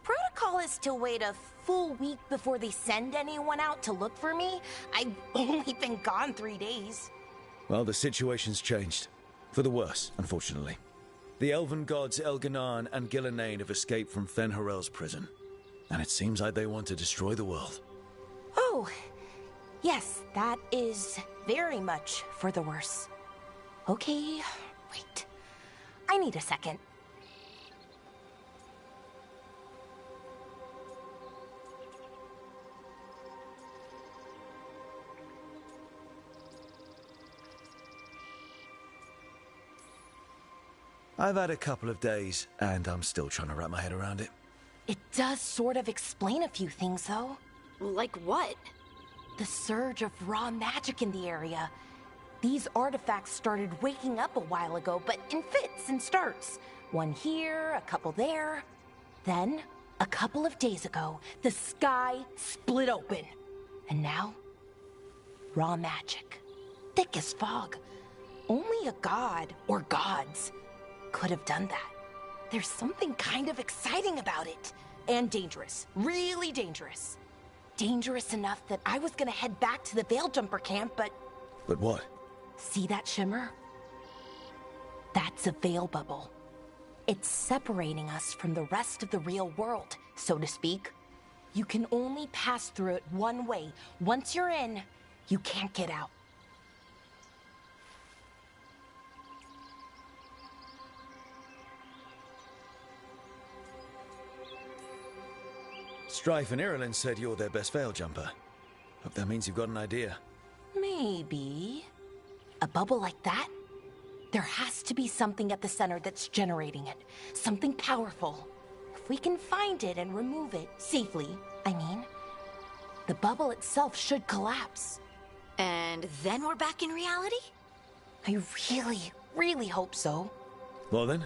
Protocol is to wait a full week before they send anyone out to look for me. I've only been gone 3 days. Well, the situation's changed. For the worse, unfortunately. The elven gods Elganon and Gillenane have escaped from Fen'Harel's prison. And it seems like they want to destroy the world. Oh, yes, that is very much for the worse. Okay, wait. I need a second. I've had a couple of days, and I'm still trying to wrap my head around it. It does sort of explain a few things, though. Like what? The surge of raw magic in the area. These artifacts started waking up a while ago, but in fits and starts. One here, a couple there. Then, a couple of days ago, the sky split open. And now, raw magic. Thick as fog. Only a god, or gods, could have done that. There's something kind of exciting about it. And dangerous. Really dangerous. Dangerous enough that I was gonna head back to the Veil Jumper camp, but... But what? See that shimmer? That's a veil bubble. It's separating us from the rest of the real world, so to speak. You can only pass through it one way. Once you're in, you can't get out. Strife and Irulan said you're their best Veil Jumper. Hope that means you've got an idea. Maybe. A bubble like that? There has to be something at the center that's generating it. Something powerful. If we can find it and remove it, safely, I mean, the bubble itself should collapse. And then we're back in reality? I really, really hope so. Well then,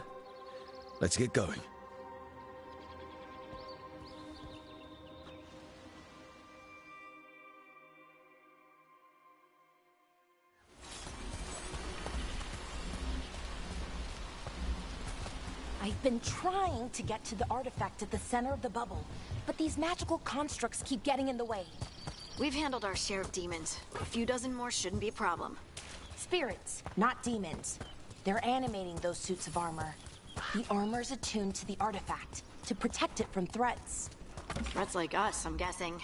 let's get going. I've been trying to get to the artifact at the center of the bubble, but these magical constructs keep getting in the way. We've handled our share of demons. A few dozen more shouldn't be a problem. Spirits, not demons. They're animating those suits of armor. The armor's attuned to the artifact, to protect it from threats. Threats like us, I'm guessing.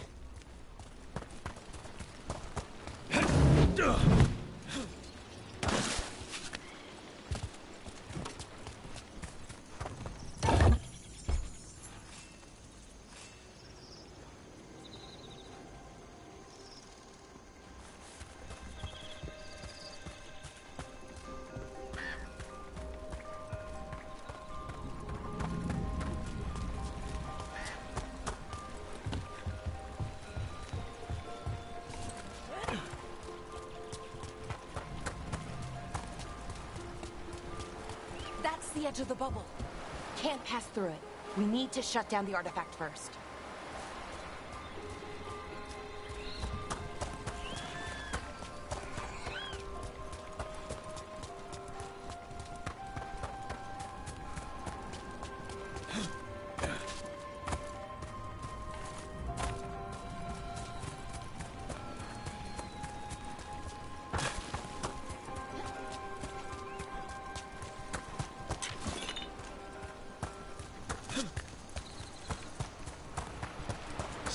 That's the edge of the bubble. Can't pass through it. We need to shut down the artifact first.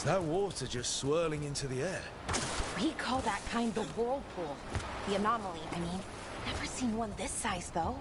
That water just swirling into the air. We call that kind the whirlpool. The anomaly, I mean. Never seen one this size, though.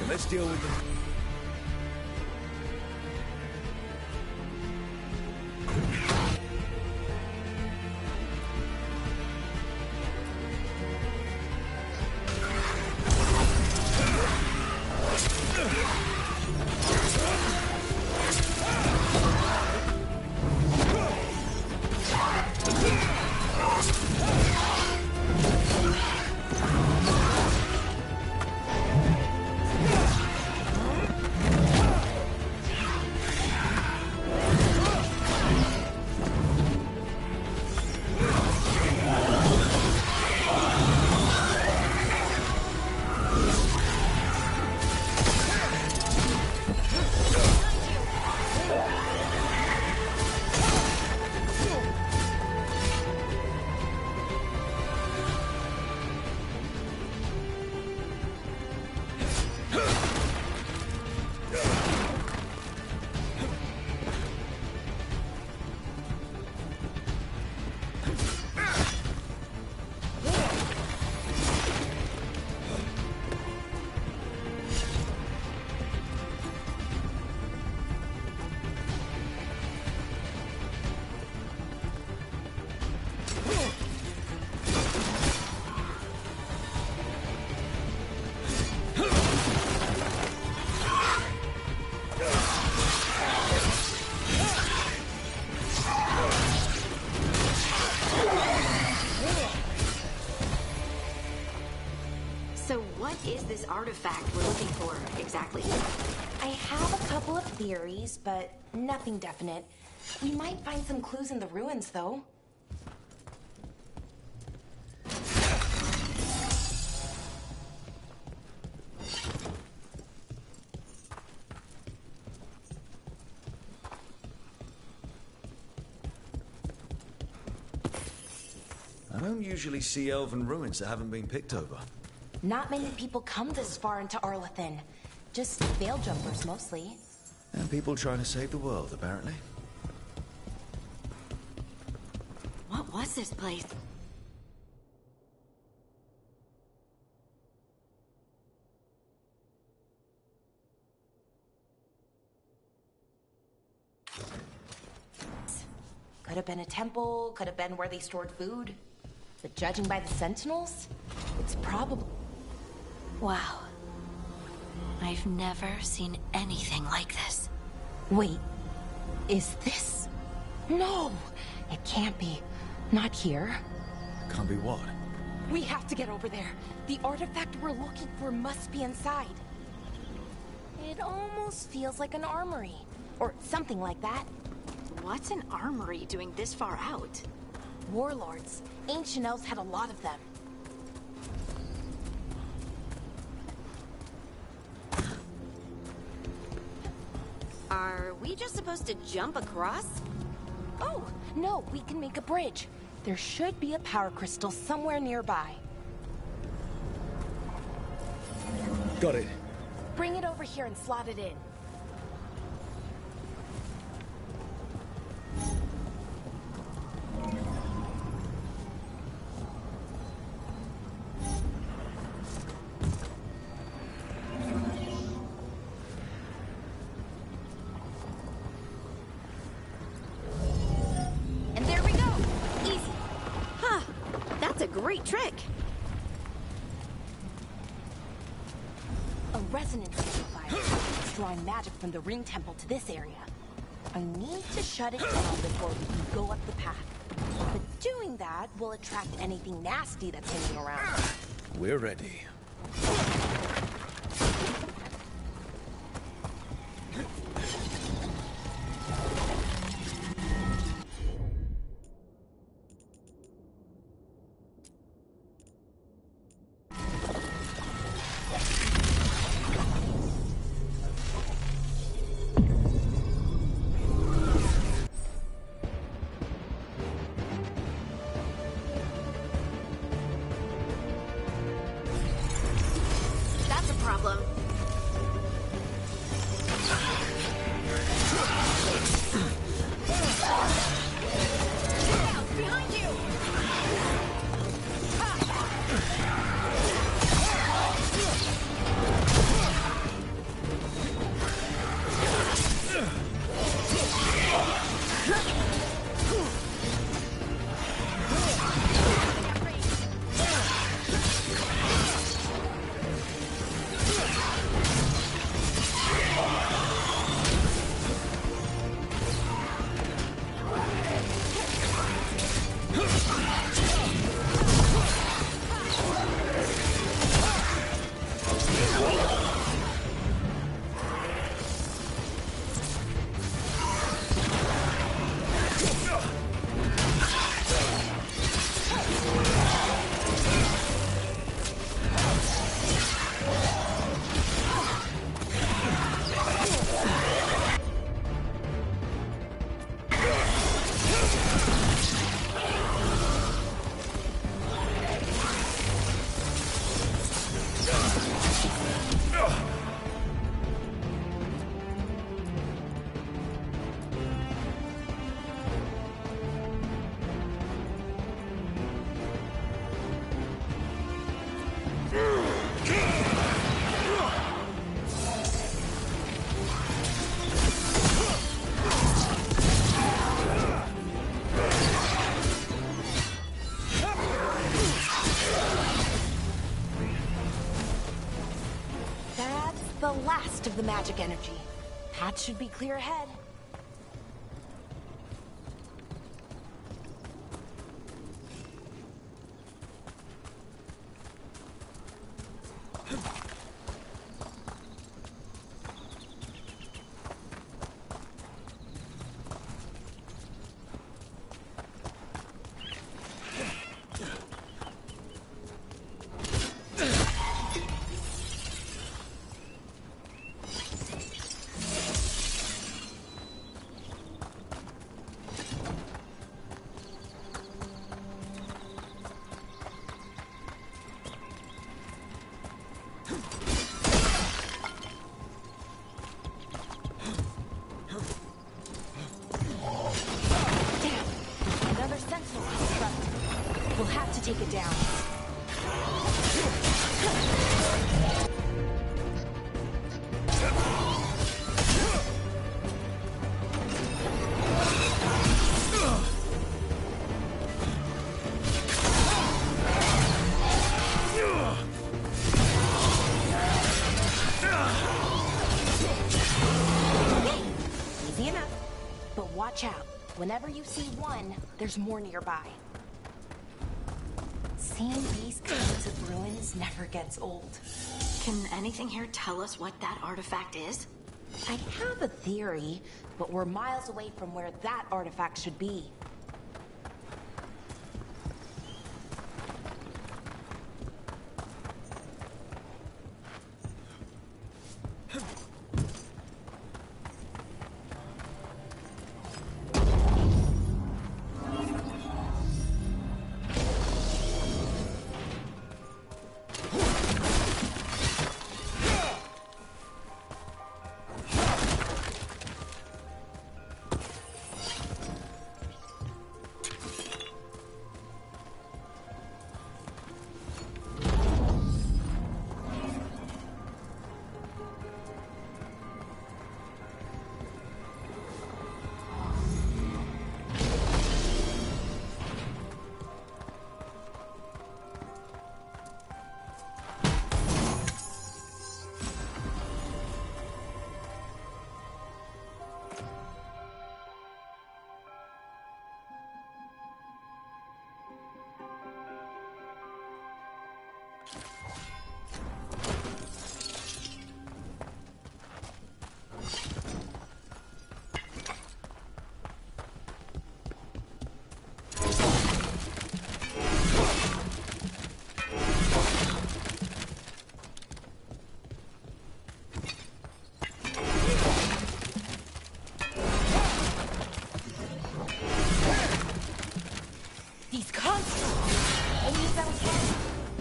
Let's deal with them. this artifact we're looking for, exactly? I have a couple of theories, but nothing definite. We might find some clues in the ruins, though. I don't usually see elven ruins that haven't been picked over. Not many people come this far into Arlathan. Just veil jumpers, mostly. And people trying to save the world, apparently. What was this place? Could have been a temple, could have been where they stored food. But judging by the sentinels, it's probably... Wow. I've never seen anything like this. Wait, is this... No, it can't be. Not here. Can't be what? We have to get over there. The artifact we're looking for must be inside. It almost feels like an armory. Or something like that. What's an armory doing this far out? Warlords. Ancient elves had a lot of them. Are we just supposed to jump across? Oh, no, we can make a bridge. There should be a power crystal somewhere nearby. Got it. Bring it over here and slot it in. Great trick. A resonance amplifier. It's drawing magic from the ring temple to this area. I need to shut it down before we can go up the path. But doing that will attract anything nasty that's hanging around. We're ready. The last of the magic energy. Path should be clear ahead. We'll have to take it down. Easy enough. But watch out. Whenever you see one, there's more nearby. Seeing these kinds of ruins never gets old. Can anything here tell us what that artifact is? I have a theory, but we're miles away from where that artifact should be.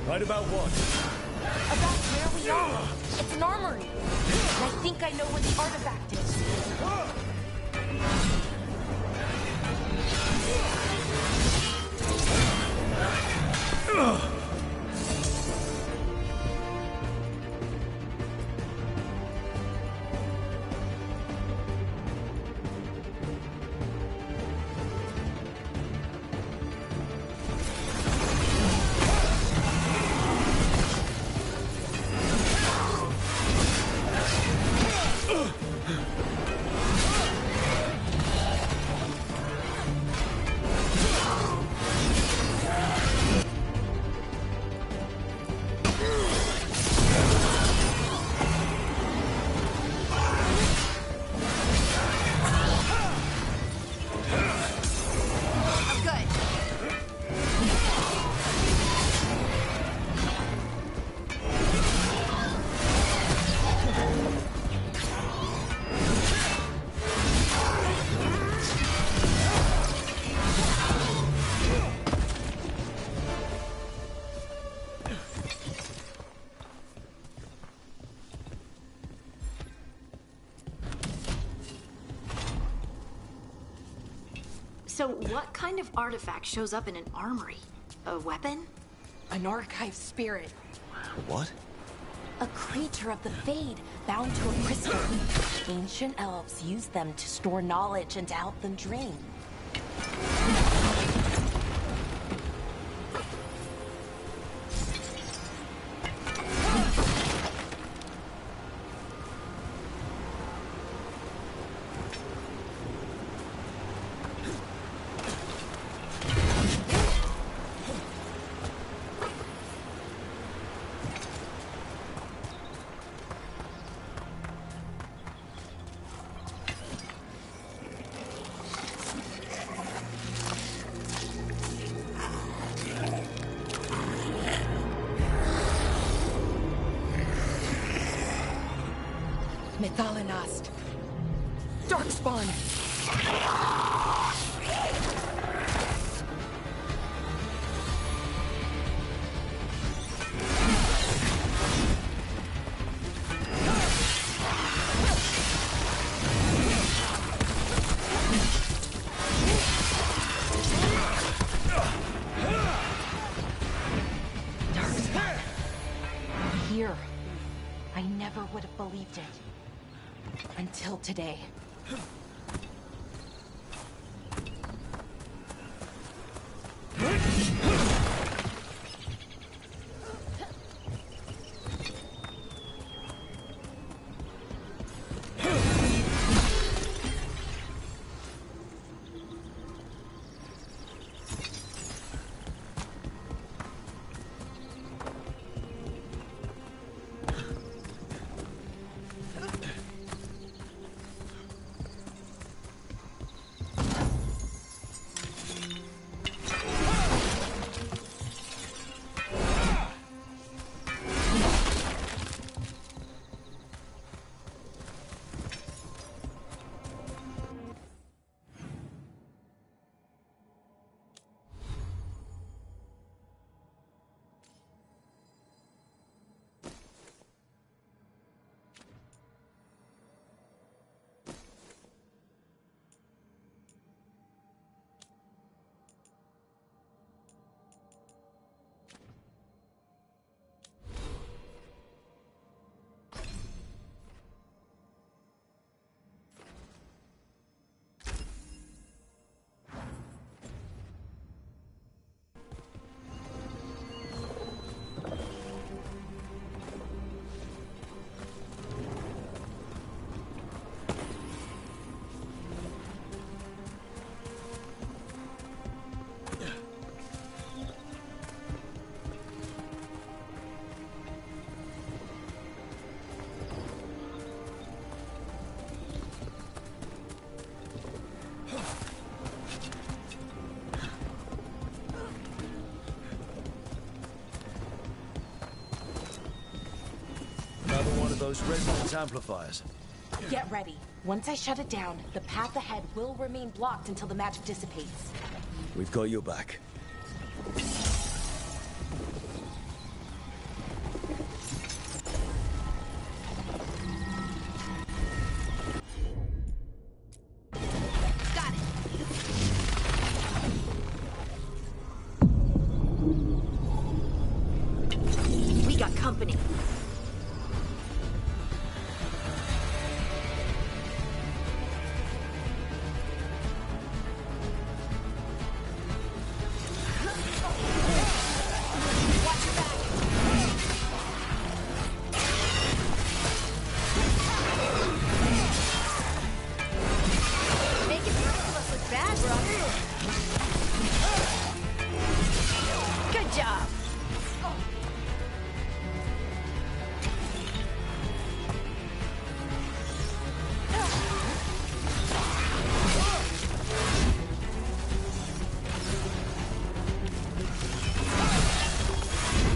Right about what? About where we are. It's an armory. And I think I know where the artifact is. So what kind of artifact shows up in an armory? A weapon? An archive spirit. What? A creature of the Fade, bound to a crystal. Ancient elves used them to store knowledge and to help them dream. Methalinast. Darkspawn. believed it. Until today. Those resonance amplifiers. Get ready. Once I shut it down, the path ahead will remain blocked until the magic dissipates. We've got your back. Got it. We got company.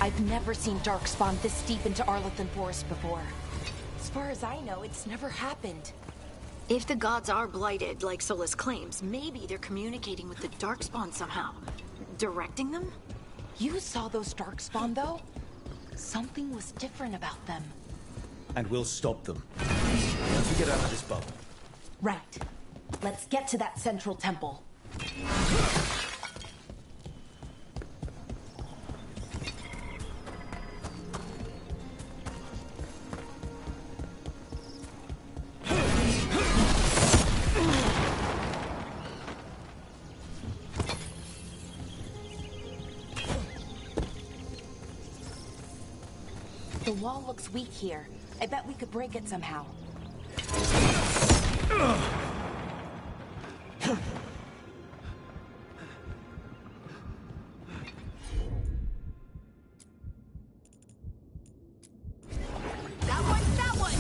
I've never seen Darkspawn this deep into Arlington Forest before. As far as I know, it's never happened. If the gods are blighted, like Solus claims, maybe they're communicating with the Darkspawn somehow. Directing them? You saw those Darkspawn, though? Something was different about them. And we'll stop them. Once we get out of this bubble. Right. Let's get to that central temple. The wall looks weak here. I bet we could break it somehow. That one!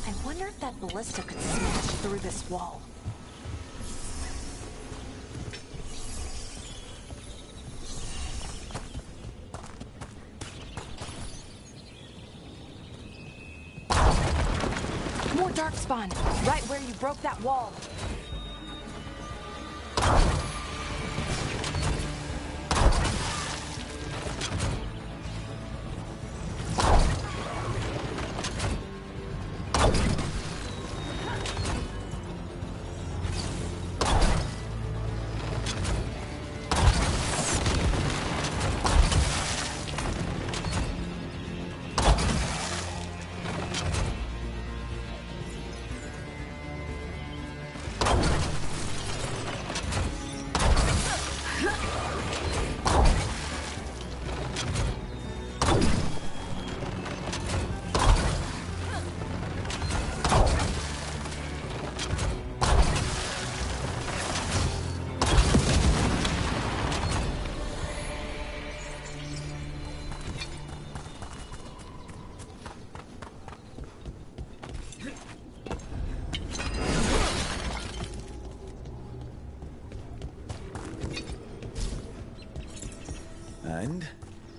I wonder if that ballista could smash through this wall. More Darkspawn, right where you broke that wall.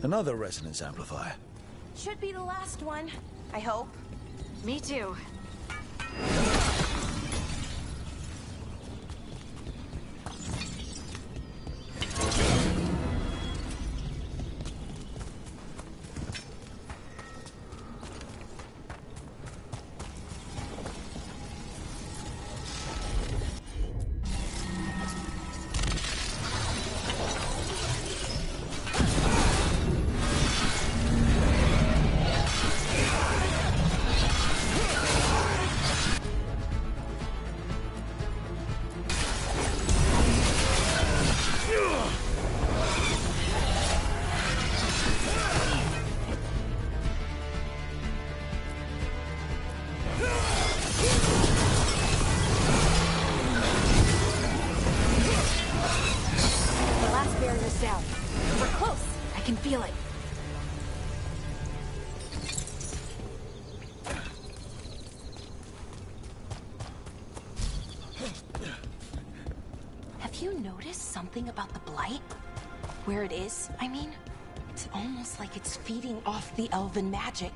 Another resonance amplifier. Should be the last one, I hope. Me too. Feel it. Have you noticed something about the blight? Where it is, I mean? It's almost like it's feeding off the elven magic.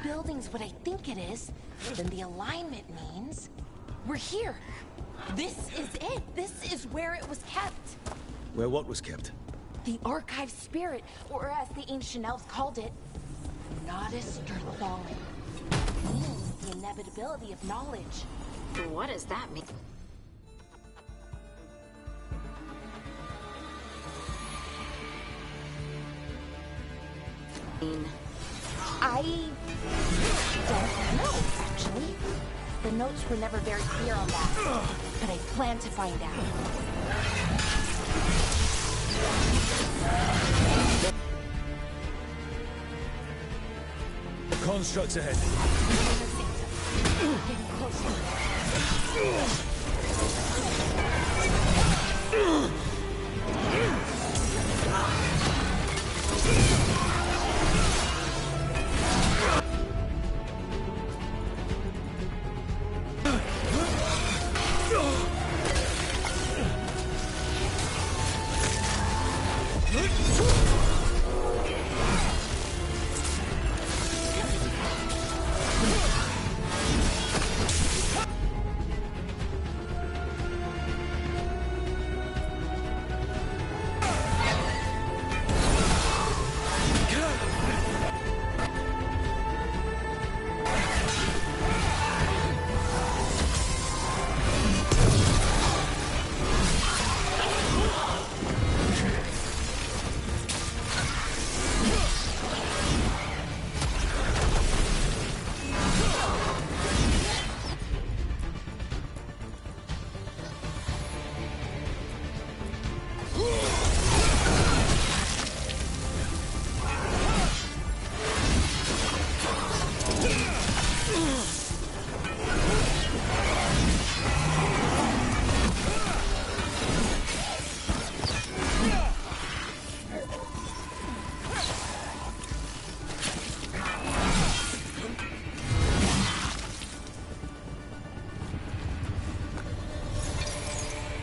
Building's what I think it is, then the alignment means we're here. This is it. This is where it was kept. Where what was kept? The archive spirit, or as the ancient elves called it, Naudis Fallen. Means the inevitability of knowledge. What does that mean? I don't know, actually. The notes were never very clear on that, but I plan to find out. The construct's ahead. Getting closer.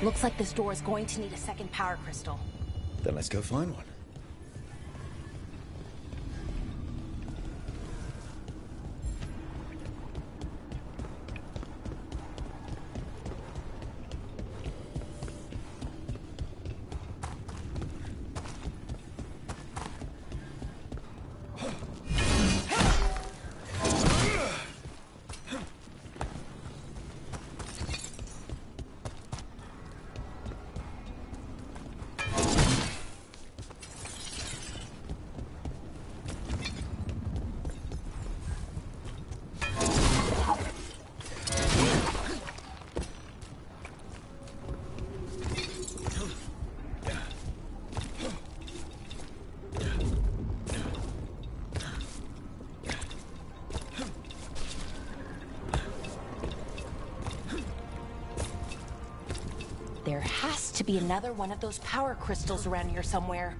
Looks like this door is going to need a second power crystal. Then let's go find one. There has to be another one of those power crystals around here somewhere.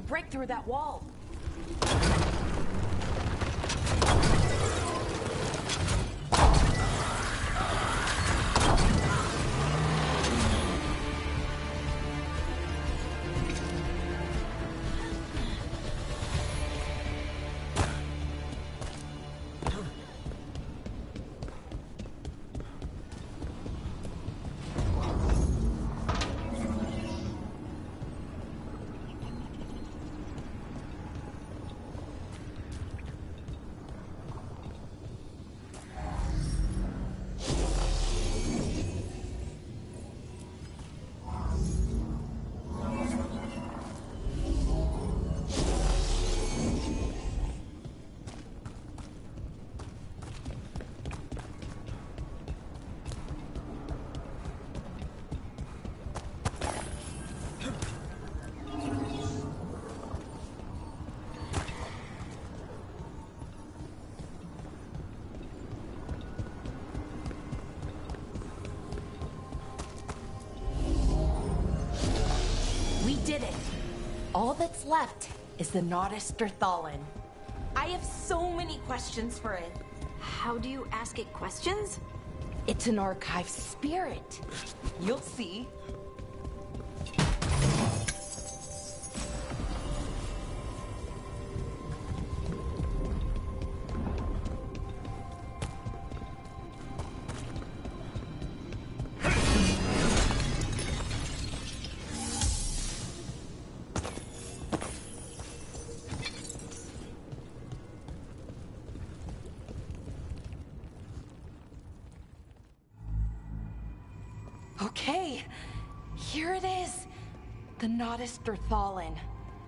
break through that wall. We did it. All that's left is the Nautis Derthalin. I have so many questions for it. How do you ask it questions? It's an archive spirit. You'll see. Okay, here it is. The Nautis Derthalin.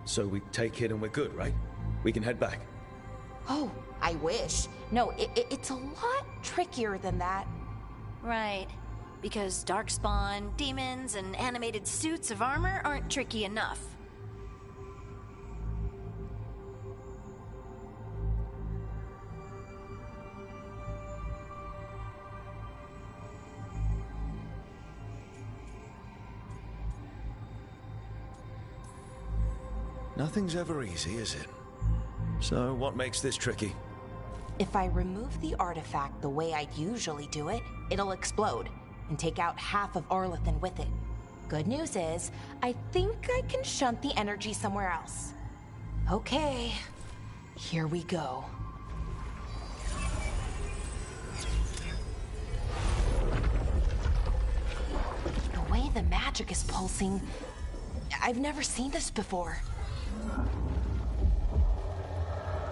So we take it and we're good, right? We can head back. Oh, I wish. No, it's a lot trickier than that. Right. Because darkspawn, demons, and animated suits of armor aren't tricky enough. Nothing's ever easy, is it? So what makes this tricky? If I remove the artifact the way I'd usually do it, it'll explode and take out half of Arlethan with it. Good news is, I think I can shunt the energy somewhere else. Okay, here we go. The way the magic is pulsing, I've never seen this before.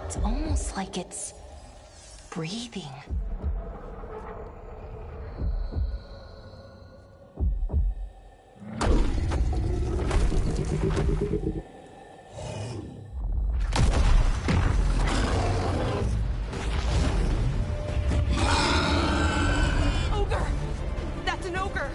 It's almost like it's breathing. Ogre! That's an ogre!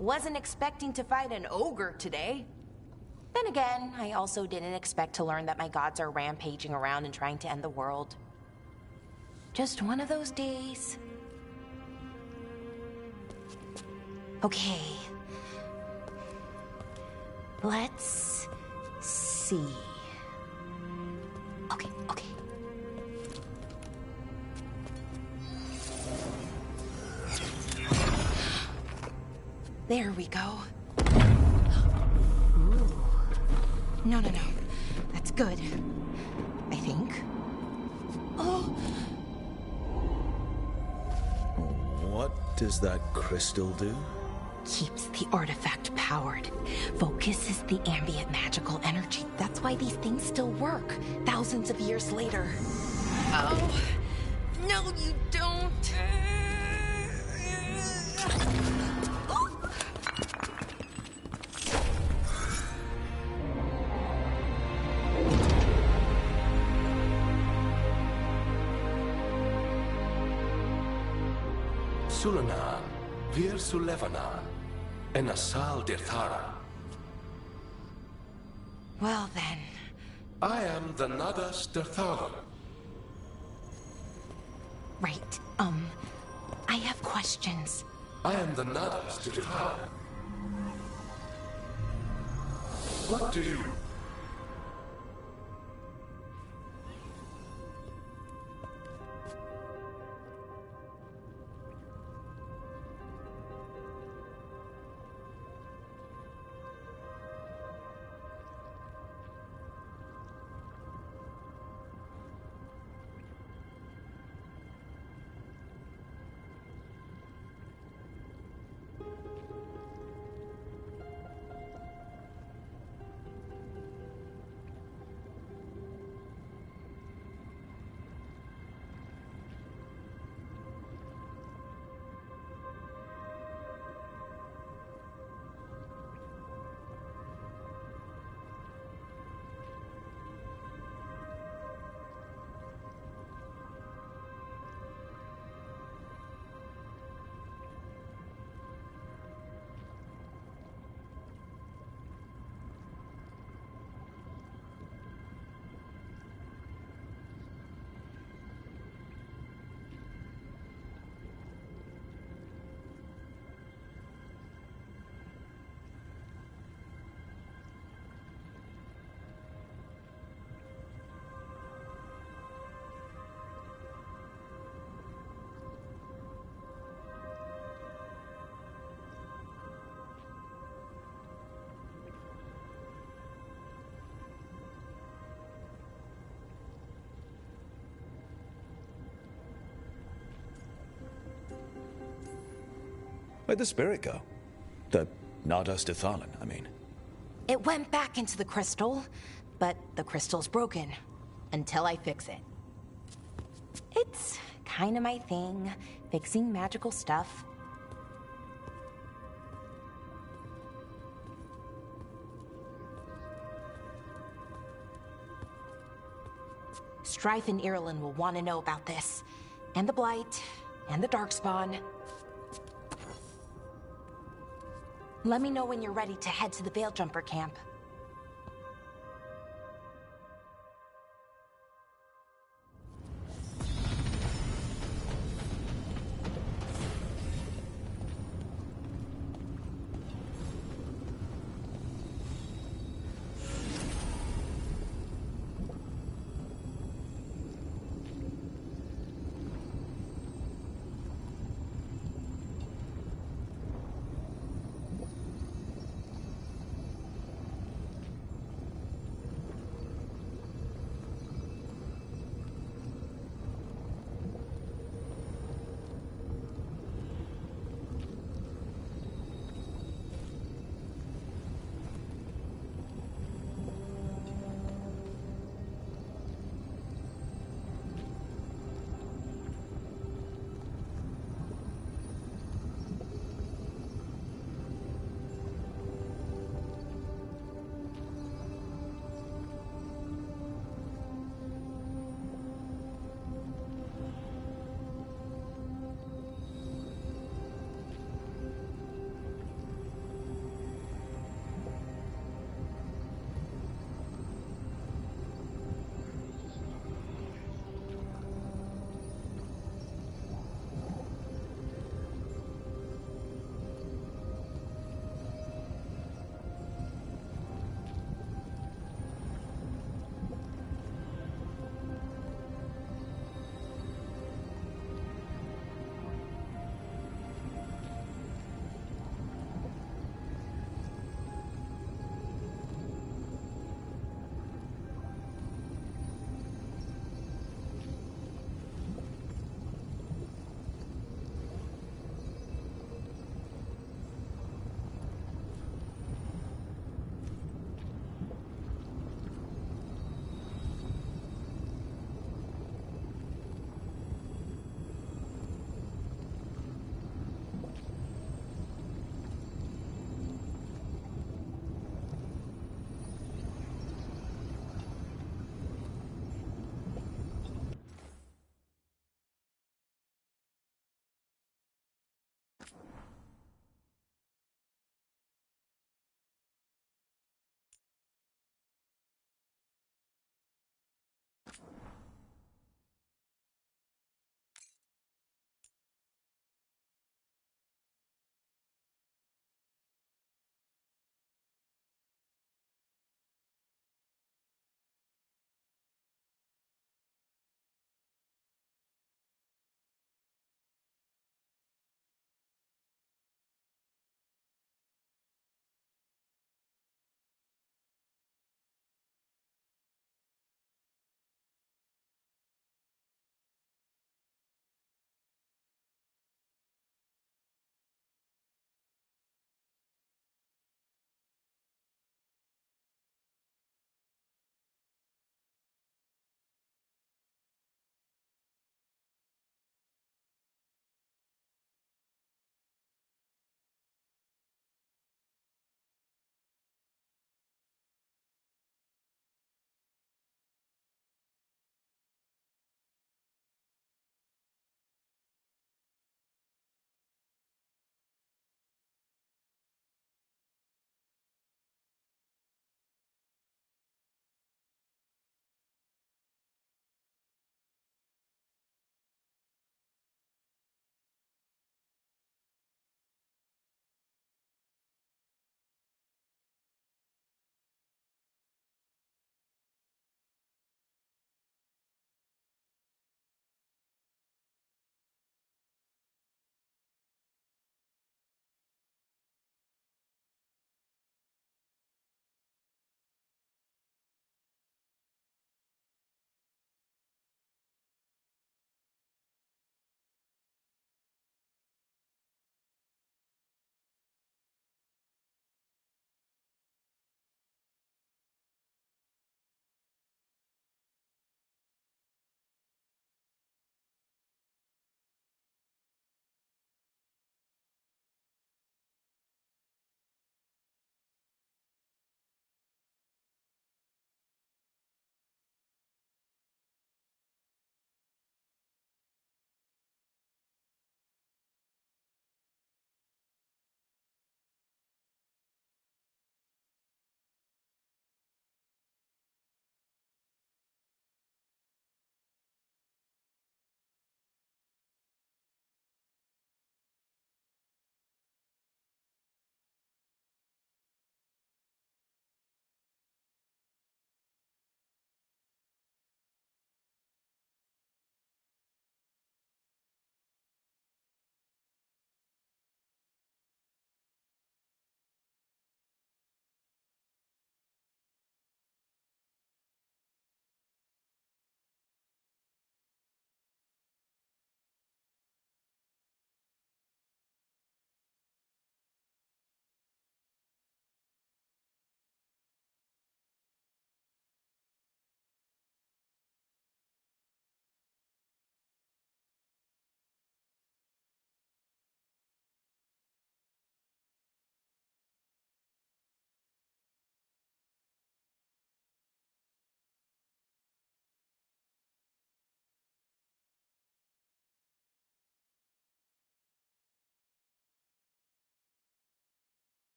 Wasn't expecting to fight an ogre today. Then again, I also didn't expect to learn that my gods are rampaging around and trying to end the world. Just one of those days. Okay. Let's see. Okay. There we go. Ooh. No. That's good. I think. Oh! What does that crystal do? Keeps the artifact powered. Focuses the ambient magical energy. That's why these things still work, thousands of years later. Oh, no you don't. Sulanan, Vir Sulevanan, and Asal Dirthara. Well then. I am the Nadas Dirthalan. Right, I have questions. I am the Nadas Dirthalan. What do you... Where'd the spirit go? The Nadas Dirthalan, I mean. It went back into the crystal, but the crystal's broken. Until I fix it. It's kinda my thing, fixing magical stuff. Strife and Irulan will want to know about this. And the Blight, and the Darkspawn. Let me know when you're ready to head to the Veil Jumper camp.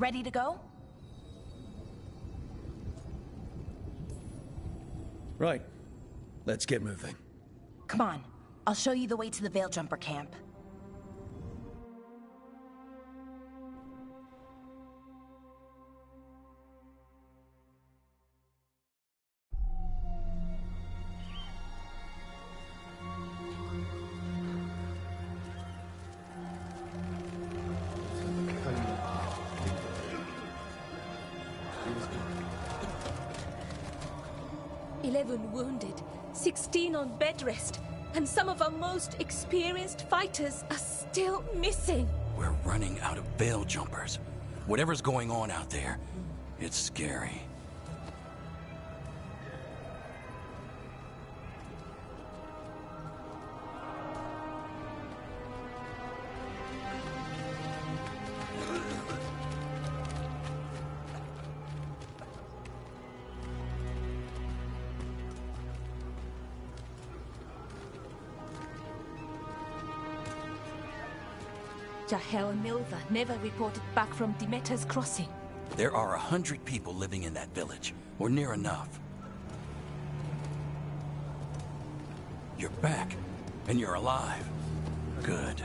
ready to go? Right. Let's get moving. Come on. I'll show you the way to the Veil Jumper camp. Wounded, 16 on bed rest, and some of our most experienced fighters are still missing. We're running out of Veil Jumpers. Whatever's going on out there, it's scary. Jahel and Milva never reported back from Demeter's crossing. There are 100 people living in that village, or near enough. You're back, and you're alive. Good.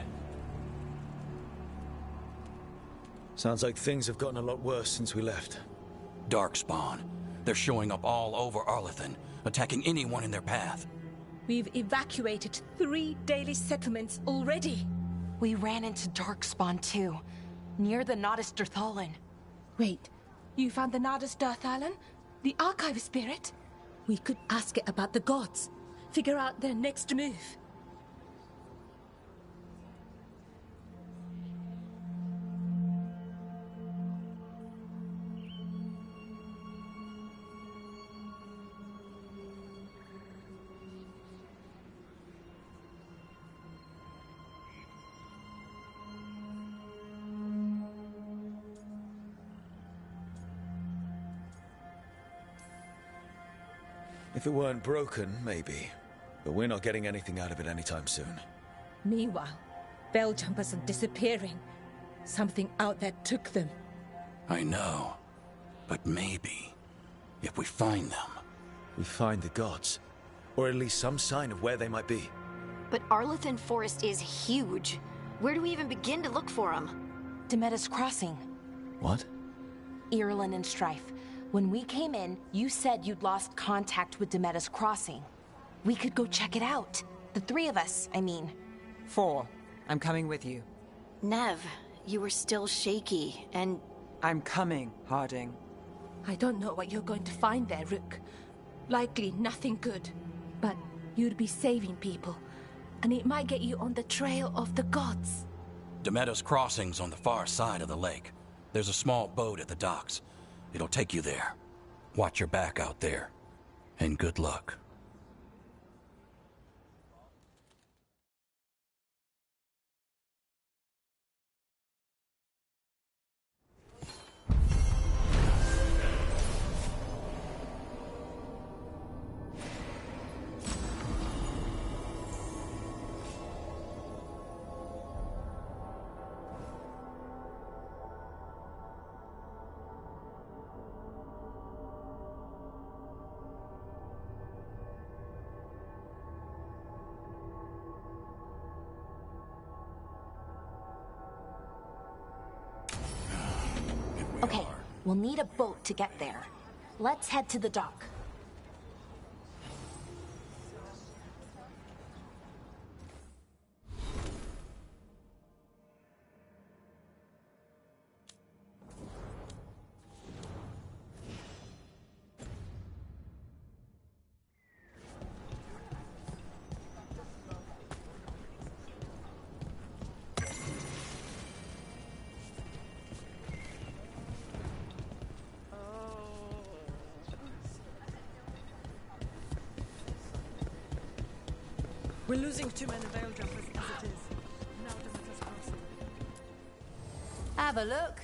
Sounds like things have gotten a lot worse since we left. Darkspawn. They're showing up all over Arlathan, attacking anyone in their path. We've evacuated 3 daily settlements already. We ran into Darkspawn too, near the Nodus Dirthalan. Wait, you found the Nodus Dirthalan? The Archive Spirit? We could ask it about the gods. Figure out their next move. If it weren't broken, maybe. But we're not getting anything out of it anytime soon. Meanwhile, Veil Jumpers are disappearing. Something out there took them. I know. But maybe, if we find them... We find the gods. Or at least some sign of where they might be. But Arlathan Forest is huge. Where do we even begin to look for them? Demeter's Crossing. What? Irulan and Strife. When we came in, you said you'd lost contact with Demeter's Crossing. We could go check it out. The 3 of us, I mean. 4. I'm coming with you. Nev, you were still shaky, and... I'm coming, Harding. I don't know what you're going to find there, Rook. Likely nothing good. But you'd be saving people, and it might get you on the trail of the gods. Demeter's Crossing's on the far side of the lake. There's a small boat at the docks. It'll take you there. Watch your back out there. And good luck. Okay, we'll need a boat to get there. Let's head to the dock. We're losing too many Veil Jumpers as it is. Now Demeter's Crossing. Have a look.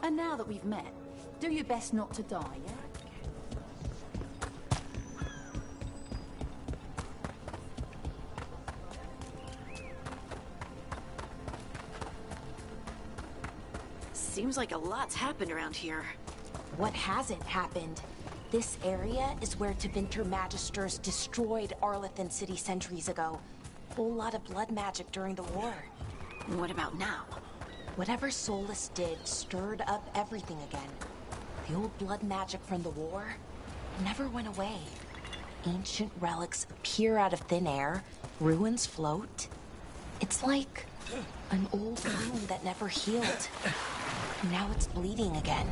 And now that we've met, do your best not to die, yeah? Seems like a lot's happened around here. What hasn't happened? This area is where Tevinter Magisters destroyed Arlethan City centuries ago. Whole lot of blood magic during the war. What about now? Whatever Solus did stirred up everything again. The old blood magic from the war never went away. Ancient relics appear out of thin air, ruins float. It's like an old wound that never healed. Now it's bleeding again.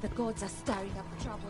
The gods are stirring up trouble.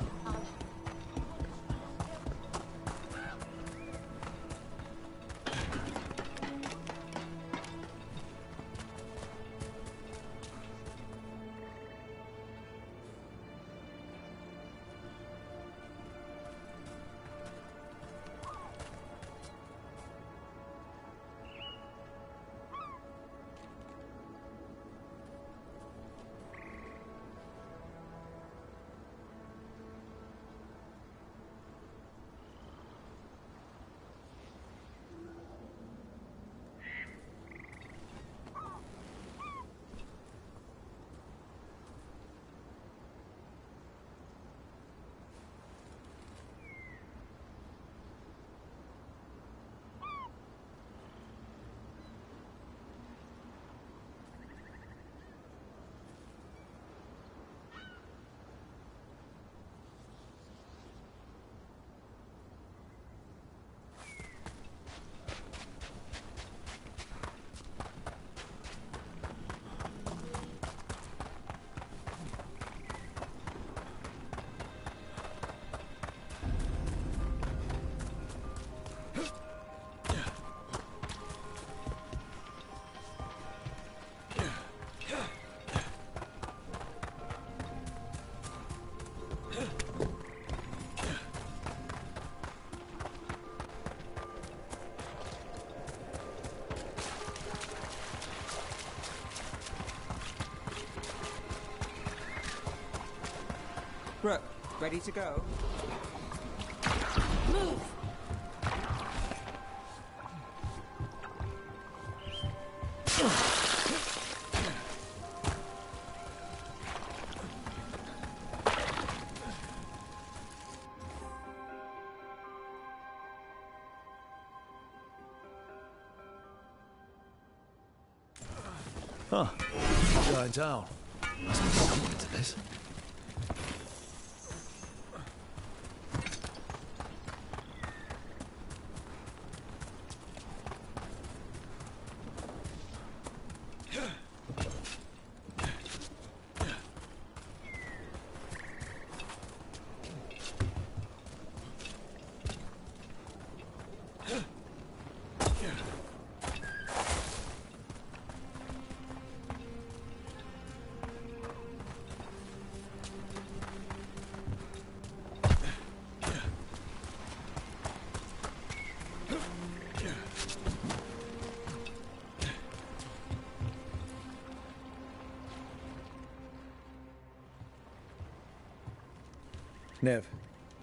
Brooke, ready to go? Move! Huh. Going down. Must be something to this. Nev,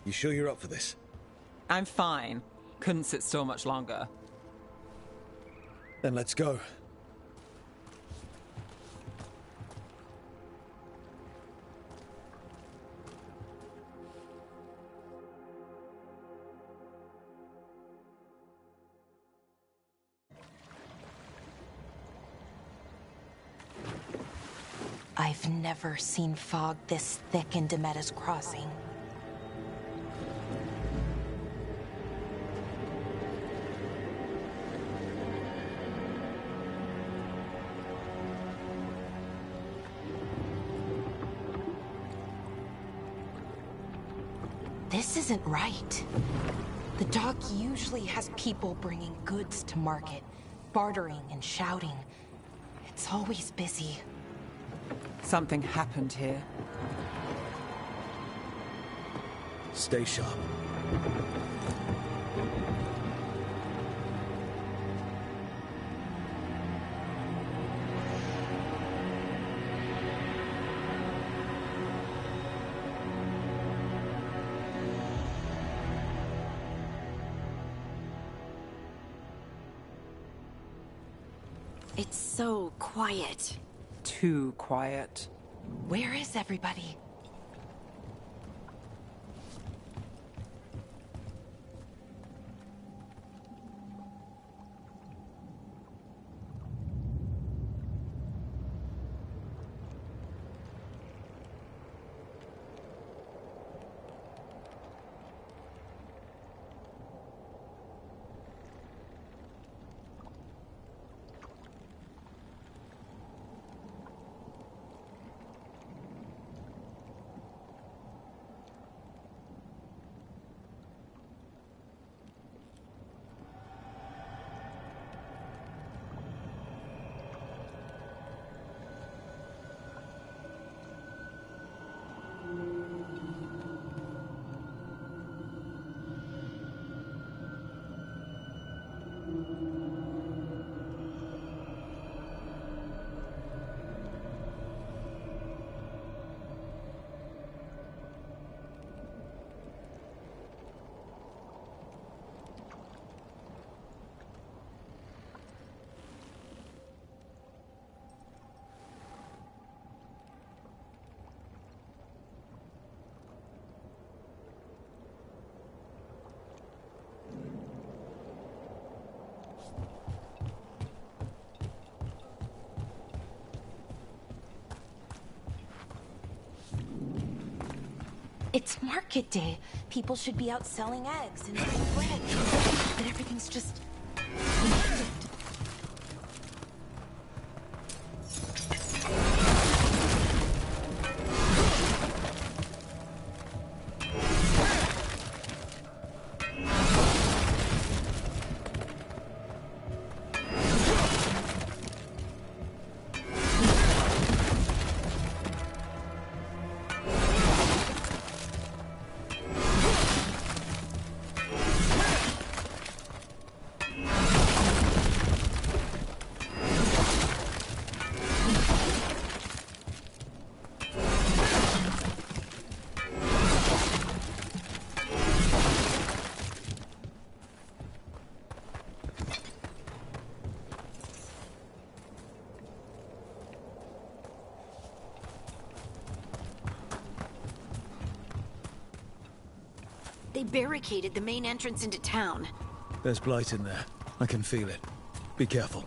you sure you're up for this? I'm fine. Couldn't sit still much longer. Then let's go. I've never seen fog this thick in Demetta's Crossing. This isn't right. The dock usually has people bringing goods to market, bartering and shouting. It's always busy. Something happened here. Stay sharp. It's so quiet. Too quiet. Where is everybody? It's market day. People should be out selling eggs and buying bread. But everything's just... They barricaded the main entrance into town. There's blight in there. I can feel it. Be careful.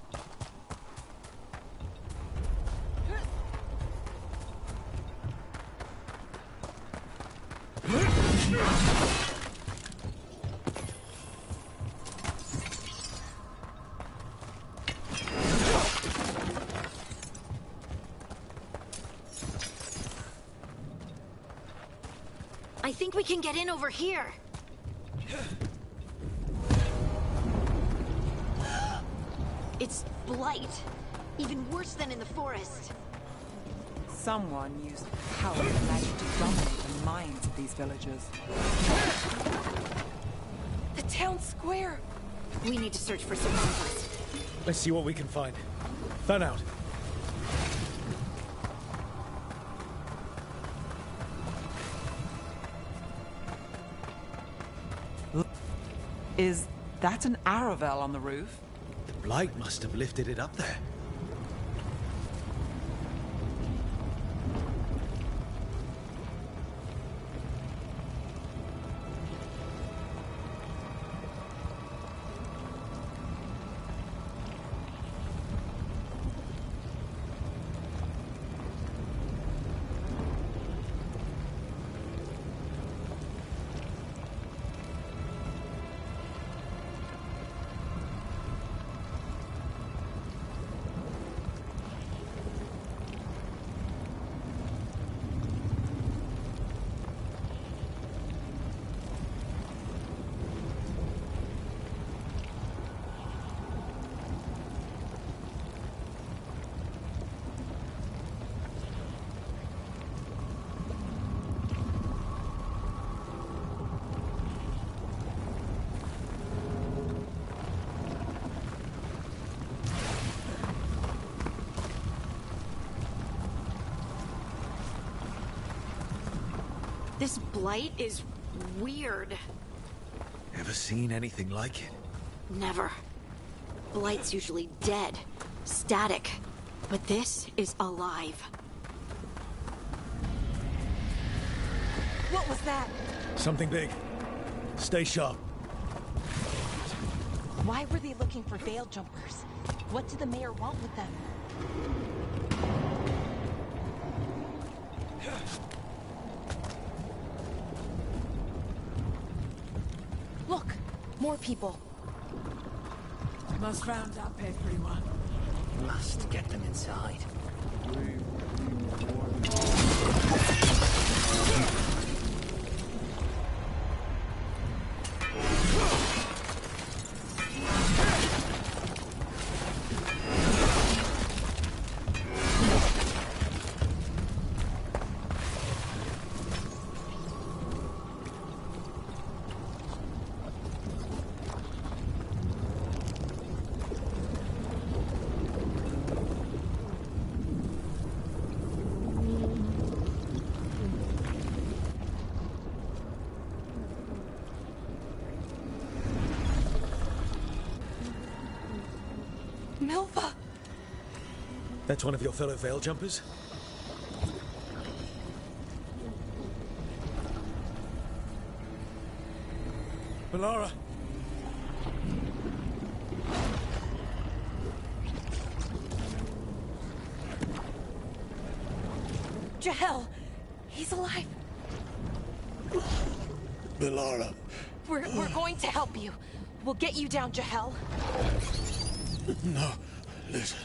I think we can get in over here. It's blight. Even worse than in the forest. Someone used power and magic to dominate the minds of these villagers. The town square! We need to search for survivors. Let's see what we can find. Fan out. Is that an Aravel on the roof? The blight must have lifted it up there. This blight is weird. Ever seen anything like it? Never. Blight's usually dead, static. But this is alive. What was that? Something big. Stay sharp. Why were they looking for veil jumpers? What did the mayor want with them? Look! More people. Must round up everyone. Must get them inside. Milva! That's one of your fellow veil jumpers? Valara! Jahel! He's alive! Valara. We're going to help you. We'll get you down, Jahel. No, listen.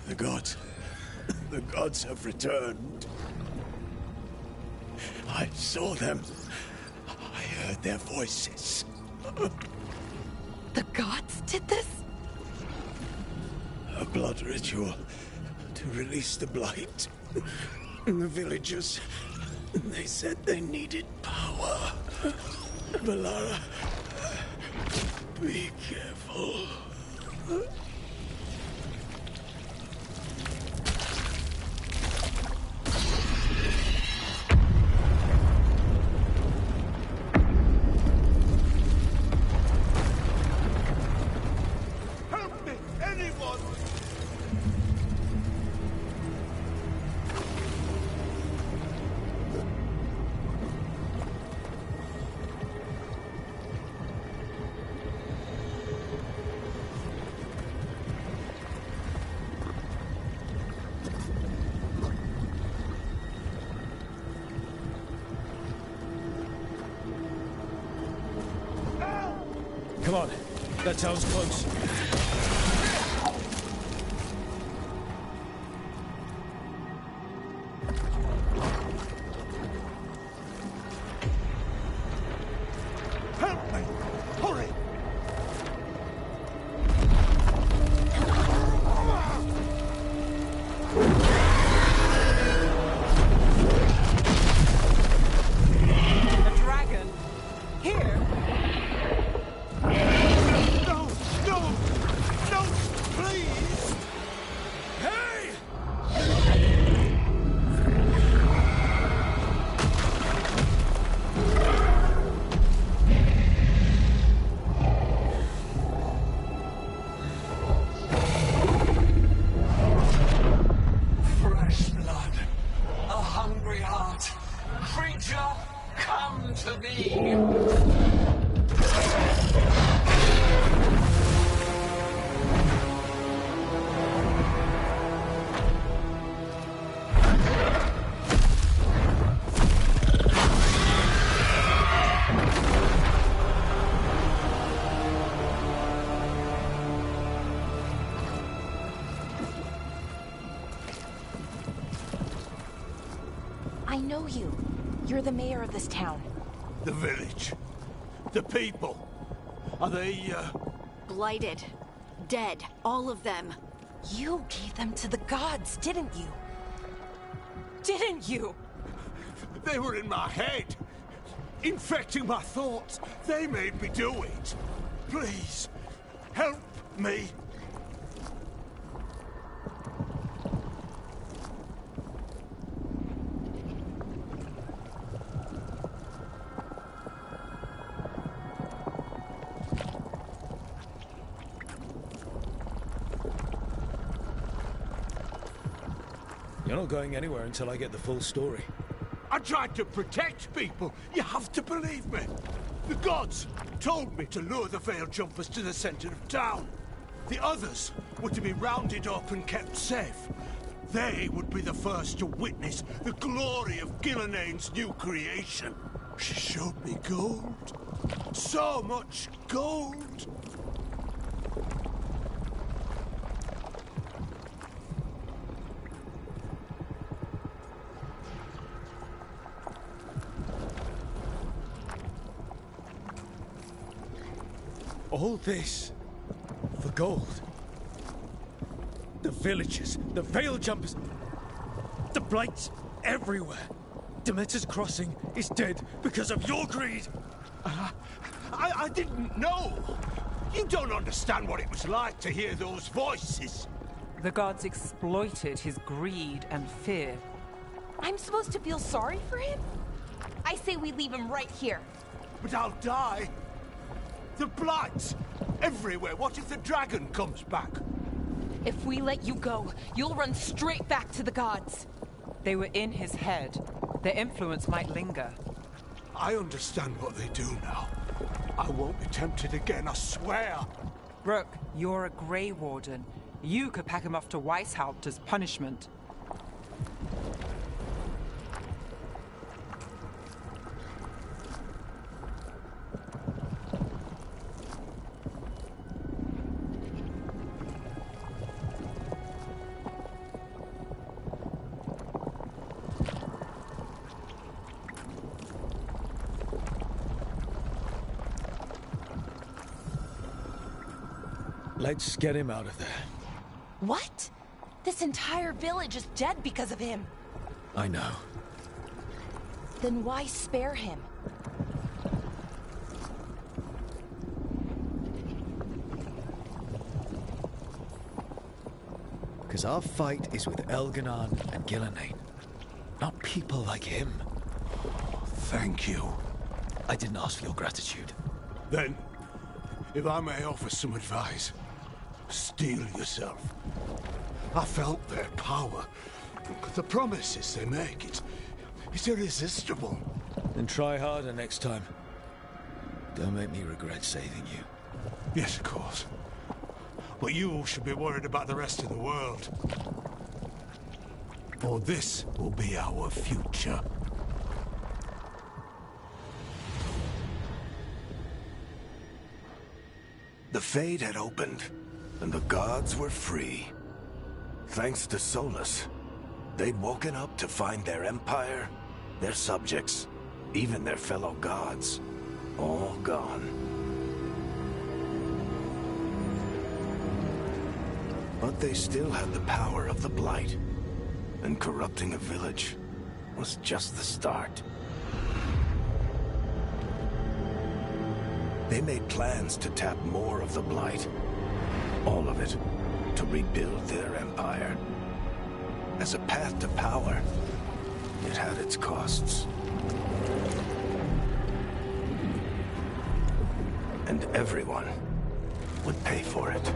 The gods have returned. I saw them. I heard their voices. The gods did this? A blood ritual to release the blight. And the villagers, they said they needed power. Valara, be careful. Help me! Anyone! on. That sounds close. Help me! Hurry! A dragon? Here? No! No! No! Please! Hey! Fresh blood, a hungry heart. Creature, come to me. I know you. You're the mayor of this town. The village. The people. Are they, Blighted. Dead. All of them. You gave them to the gods, didn't you? Didn't you? They were in my head. Infecting my thoughts. They made me do it. Please, help me. You're not going anywhere until I get the full story. I tried to protect people. You have to believe me. The gods told me to lure the Veil Jumpers to the center of town. The others were to be rounded up and kept safe. They would be the first to witness the glory of Gillanane's new creation. She showed me gold. So much gold. All this for gold. The villagers, the Veil Jumpers, the Blights everywhere. Demeter's Crossing is dead because of your greed. I didn't know. You don't understand what it was like to hear those voices. The gods exploited his greed and fear. I'm supposed to feel sorry for him? I say we leave him right here. But I'll die. The Blights everywhere. What if the dragon comes back? If we let you go, you'll run straight back to the gods. They were in his head. Their influence might linger. I understand what they do now. I won't be tempted again, I swear. Brooke, you're a Grey Warden. You could pack him off to Weishaupt as punishment. Let's get him out of there. What? This entire village is dead because of him. I know. Then why spare him? Because our fight is with Elganon and Gillenane, not people like him. Thank you. I didn't ask for your gratitude. Then, if I may offer some advice, steel yourself. I felt their power. The promises they make, it's irresistible. Then try harder next time. Don't make me regret saving you. Yes, of course. But you should be worried about the rest of the world. For this will be our future. The Fade had opened, and the gods were free. Thanks to Solus, they'd woken up to find their empire, their subjects, even their fellow gods, all gone. But they still had the power of the Blight, and corrupting a village was just the start. They made plans to tap more of the Blight, all of it, to rebuild their empire. As a path to power, it had its costs. And everyone would pay for it.